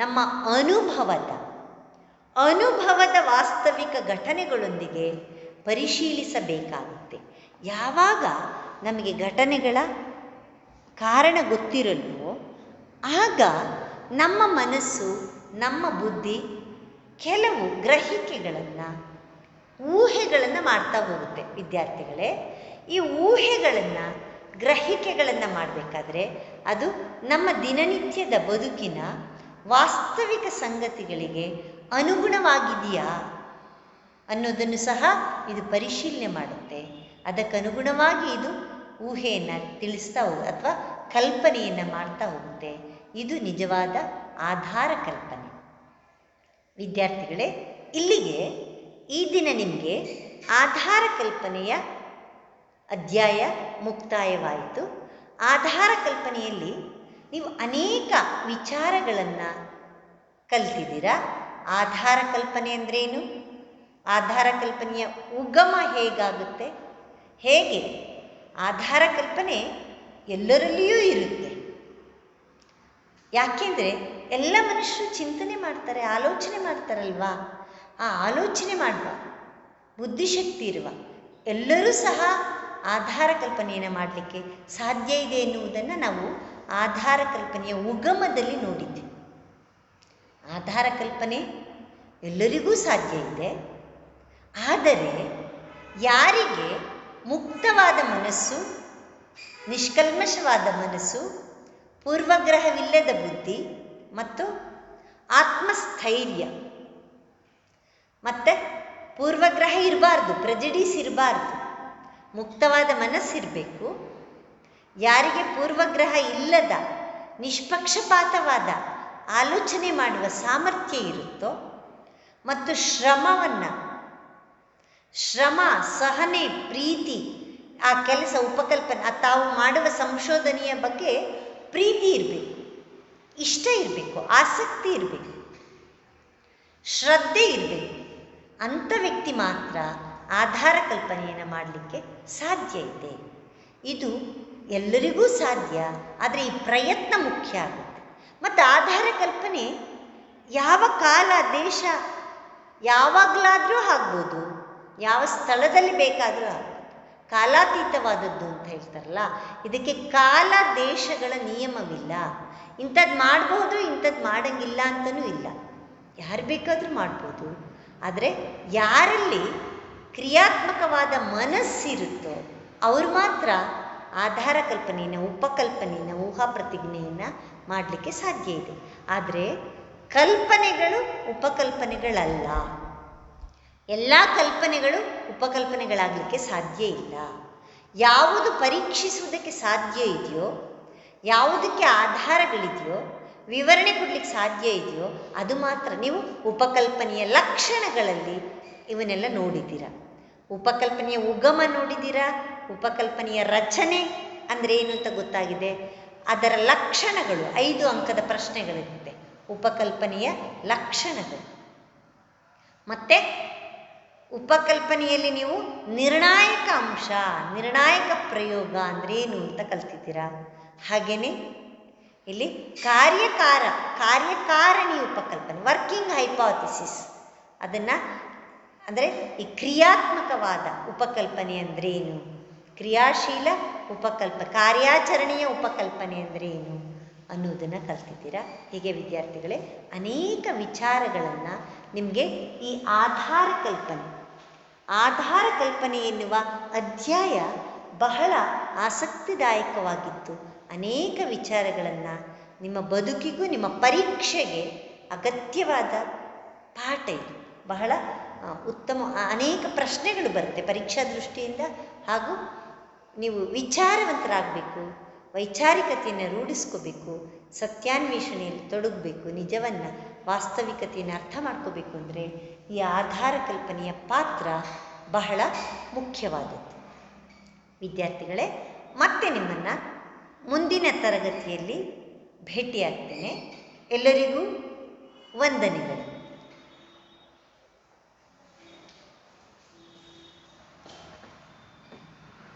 ನಮ್ಮ ಅನುಭವದ ವಾಸ್ತವಿಕ ಘಟನೆಗಳೊಂದಿಗೆ ಪರಿಶೀಲಿಸಬೇಕಾಗುತ್ತೆ. ಯಾವಾಗ ನಮಗೆ ಘಟನೆಗಳ ಕಾರಣ ಗೊತ್ತಿರಲ್ವೋ ಆಗ ನಮ್ಮ ಮನಸ್ಸು, ನಮ್ಮ ಬುದ್ಧಿ ಕೆಲವು ಗ್ರಹಿಕೆಗಳನ್ನು, ಊಹೆಗಳನ್ನು ಮಾಡ್ತಾ ಹೋಗುತ್ತೆ. ವಿದ್ಯಾರ್ಥಿಗಳೇ, ಈ ಊಹೆಗಳನ್ನು, ಗ್ರಹಿಕೆಗಳನ್ನು ಮಾಡಬೇಕಾದ್ರೆ ಅದು ನಮ್ಮ ದಿನನಿತ್ಯದ ಬದುಕಿನ ವಾಸ್ತವಿಕ ಸಂಗತಿಗಳಿಗೆ ಅನುಗುಣವಾಗಿದೆಯಾ ಅನ್ನೋದನ್ನು ಸಹ ಇದು ಪರಿಶೀಲನೆ ಮಾಡುತ್ತೆ. ಅದಕ್ಕನುಗುಣವಾಗಿ ಇದು ಊಹೆಯನ್ನು ತಿಳಿಸ್ತಾ ಅಥವಾ ಕಲ್ಪನೆಯನ್ನು ಮಾಡ್ತಾ ಹೋಗುತ್ತೆ. ಇದು ನಿಜವಾದ ಆಧಾರ ಕಲ್ಪನೆ. ವಿದ್ಯಾರ್ಥಿಗಳೇ, ಇಲ್ಲಿಗೆ ಈ ದಿನ ನಿಮಗೆ ಆಧಾರ ಕಲ್ಪನೆಯ ಅಧ್ಯಾಯ ಮುಕ್ತಾಯವಾಯಿತು. ಆಧಾರ ಕಲ್ಪನೆಯಲ್ಲಿ ನೀವು ಅನೇಕ ವಿಚಾರಗಳನ್ನು ಕಲ್ತಿದ್ದೀರಾ. ಆಧಾರ ಕಲ್ಪನೆ ಅಂದ್ರೇನು? ಆಧಾರ ಕಲ್ಪನೆಯ ಉಗಮ ಹೇಗಾಗುತ್ತೆ? ಹೇಗೆ ಆಧಾರ ಕಲ್ಪನೆ ಎಲ್ಲರಲ್ಲಿಯೂ ಇರುತ್ತೆ. ಯಾಕೆಂದರೆ ಎಲ್ಲ ಮನುಷ್ಯರು ಚಿಂತನೆ ಮಾಡ್ತಾರೆ, ಆಲೋಚನೆ ಮಾಡ್ತಾರಲ್ವಾ? ಆ ಆಲೋಚನೆ ಮಾಡುವ ಬುದ್ಧಿಶಕ್ತಿ ಇರುವ ಎಲ್ಲರೂ ಸಹ ಆಧಾರ ಕಲ್ಪನೆಯನ್ನು ಮಾಡಲಿಕ್ಕೆ ಸಾಧ್ಯ ಇದೆ ಎನ್ನುವುದನ್ನು ನಾವು ಆಧಾರ ಕಲ್ಪನೆಯ ಉಗಮದಲ್ಲಿ ನೋಡಿದ್ವಿ. ಆಧಾರ ಕಲ್ಪನೆ ಎಲ್ಲರಿಗೂ ಸಾಧ್ಯ ಇದೆ. ಆದರೆ ಯಾರಿಗೆ ಮುಕ್ತವಾದ ಮನಸ್ಸು, ನಿಷ್ಕಲ್ಮಶವಾದ ಮನಸ್ಸು, ಪೂರ್ವಗ್ರಹವಿಲ್ಲದ ಬುದ್ಧಿ ಮತ್ತು ಆತ್ಮಸ್ಥೈರ್ಯ, ಮತ್ತು ಪೂರ್ವಗ್ರಹ ಇರಬಾರ್ದು, ಪ್ರೆಜುಡಿಸ್ ಇರಬಾರ್ದು, ಮುಕ್ತವಾದ ಮನಸ್ಸಿರಬೇಕು. ಯಾರಿಗೆ ಪೂರ್ವಗ್ರಹ ಇಲ್ಲದ ನಿಷ್ಪಕ್ಷಪಾತವಾದ ಆಲೋಚನೆ ಮಾಡುವ ಸಾಮರ್ಥ್ಯ ಇರುತ್ತೋ ಮತ್ತು ಶ್ರಮ, ಸಹನೆ, ಪ್ರೀತಿ, ಆ ಕೆಲಸ, ಉಪಕಲ್ಪನೆ, ತಾವು ಮಾಡುವ ಸಂಶೋಧನೆಯ ಬಗ್ಗೆ ಪ್ರೀತಿ ಇರಬೇಕು, ಇಷ್ಟ ಇರಬೇಕು, ಆಸಕ್ತಿ ಇರಬೇಕು, ಶ್ರದ್ಧೆ ಇರಬೇಕು. ಅಂಥ ವ್ಯಕ್ತಿ ಮಾತ್ರ ಆಧಾರ ಕಲ್ಪನೆಯನ್ನು ಮಾಡಲಿಕ್ಕೆ ಸಾಧ್ಯ ಇದೆ. ಇದು ಎಲ್ಲರಿಗೂ ಸಾಧ್ಯ, ಆದರೆ ಈ ಪ್ರಯತ್ನ ಮುಖ್ಯ ಆಗುತ್ತೆ. ಮತ್ತು ಆಧಾರ ಕಲ್ಪನೆ ಯಾವ ಕಾಲ ದೇಶ ಯಾವಾಗಲಾದರೂ ಆಗ್ಬೋದು, ಯಾವ ಸ್ಥಳದಲ್ಲಿ ಬೇಕಾದರೂ ಆಗ್ಬೋದು, ಕಾಲಾತೀತವಾದದ್ದು ಅಂತ ಹೇಳ್ತಾರಲ್ಲ. ಇದಕ್ಕೆ ಕಾಲ ದೇಶಗಳ ನಿಯಮವಿಲ್ಲ. ಇಂಥದ್ದು ಮಾಡ್ಬೋದು, ಇಂಥದ್ದು ಮಾಡೋಂಗಿಲ್ಲ ಅಂತಲೂ ಇಲ್ಲ. ಯಾರು ಬೇಕಾದರೂ ಮಾಡ್ಬೋದು. ಆದರೆ ಯಾರಲ್ಲಿ ಕ್ರಿಯಾತ್ಮಕವಾದ ಮನಸ್ಸಿರುತ್ತೋ ಅವರು ಮಾತ್ರ ಆಧಾರ ಕಲ್ಪನೆಯನ್ನು, ಉಪಕಲ್ಪನೆಯನ್ನು, ಊಹಾ ಪ್ರತಿಜ್ಞೆಯನ್ನು ಮಾಡಲಿಕ್ಕೆ ಸಾಧ್ಯ ಇದೆ. ಆದರೆ ಕಲ್ಪನೆಗಳು ಉಪಕಲ್ಪನೆಗಳಲ್ಲ. ಎಲ್ಲ ಕಲ್ಪನೆಗಳು ಉಪಕಲ್ಪನೆಗಳಾಗಲಿಕ್ಕೆ ಸಾಧ್ಯ ಇಲ್ಲ. ಯಾವುದು ಪರೀಕ್ಷಿಸುವುದಕ್ಕೆ ಸಾಧ್ಯ ಇದೆಯೋ, ಯಾವುದಕ್ಕೆ ಆಧಾರಗಳಿದೆಯೋ, ವಿವರಣೆ ಕೊಡಲಿಕ್ಕೆ ಸಾಧ್ಯ ಇದೆಯೋ ಅದು ಮಾತ್ರ. ನೀವು ಉಪಕಲ್ಪನೆಯ ಲಕ್ಷಣಗಳಲ್ಲಿ ಇವನ್ನೆಲ್ಲ ನೋಡಿದ್ದೀರ. ಉಪಕಲ್ಪನೆಯ ಉಗಮ ನೋಡಿದ್ದೀರ, ಉಪಕಲ್ಪನೆಯ ರಚನೆ ಅಂದರೆ ಏನು ಅಂತ ಗೊತ್ತಾಗಿದೆ. ಅದರ ಲಕ್ಷಣಗಳು 5 ಅಂಕದ ಪ್ರಶ್ನೆಗಳಿರುತ್ತೆ. ಉಪಕಲ್ಪನೆಯ ಲಕ್ಷಣಗಳು. ಮತ್ತು ಉಪಕಲ್ಪನೆಯಲ್ಲಿ ನೀವು ನಿರ್ಣಾಯಕ ಅಂಶ, ನಿರ್ಣಾಯಕ ಪ್ರಯೋಗ ಅಂದರೆ ಏನು ಅಂತ ಕಲ್ತಿದ್ದೀರಾ. ಹಾಗೆಯೇ ಇಲ್ಲಿ ಕಾರ್ಯಕಾರಣಿ ಉಪಕಲ್ಪನೆ, ವರ್ಕಿಂಗ್ ಹೈಪಾಥಿಸಿಸ್, ಅದನ್ನು ಅಂದರೆ ಈ ಕ್ರಿಯಾತ್ಮಕವಾದ ಉಪಕಲ್ಪನೆ ಅಂದರೆ ಏನು, ಕ್ರಿಯಾಶೀಲ ಕಾರ್ಯಾಚರಣೆಯ ಉಪಕಲ್ಪನೆ ಅಂದರೆ ಏನು ಅನ್ನೋದನ್ನು ಕಲ್ತಿದ್ದೀರಾ. ಹೀಗೆ ವಿದ್ಯಾರ್ಥಿಗಳೇ ಅನೇಕ ವಿಚಾರಗಳನ್ನು ನಿಮಗೆ ಈ ಆಧಾರ ಕಲ್ಪನೆ ಎನ್ನುವ ಅಧ್ಯಾಯ ಬಹಳ ಆಸಕ್ತಿದಾಯಕವಾಗಿತ್ತು. ಅನೇಕ ವಿಚಾರಗಳನ್ನು ನಿಮ್ಮ ಬದುಕಿಗೂ ನಿಮ್ಮ ಪರೀಕ್ಷೆಗೆ ಅಗತ್ಯವಾದ ಪಾಠ ಇದು. ಬಹಳ ಉತ್ತಮ, ಅನೇಕ ಪ್ರಶ್ನೆಗಳು ಬರುತ್ತೆ ಪರೀಕ್ಷಾ ದೃಷ್ಟಿಯಿಂದ. ಹಾಗೂ ನೀವು ವಿಚಾರವಂತರಾಗಬೇಕು, ವೈಚಾರಿಕತೆಯನ್ನು ರೂಢಿಸ್ಕೋಬೇಕು, ಸತ್ಯಾನ್ವೇಷಣೆಯಲ್ಲಿ ತೊಡಗಬೇಕು, ನಿಜವನ್ನು, ವಾಸ್ತವಿಕತೆಯನ್ನು ಅರ್ಥ ಮಾಡ್ಕೋಬೇಕು ಅಂದರೆ ಈ ಆಧಾರ ಕಲ್ಪನೆಯ ಪಾತ್ರ ಬಹಳ ಮುಖ್ಯವಾದದ್ದು. ವಿದ್ಯಾರ್ಥಿಗಳೇ, ಮತ್ತೆ ನಿಮ್ಮನ್ನು ಮುಂದಿನ ತರಗತಿಯಲ್ಲಿ ಭೇಟಿಯಾಗ್ತೇನೆ. ಎಲ್ಲರಿಗೂ ವಂದನೆಗಳು.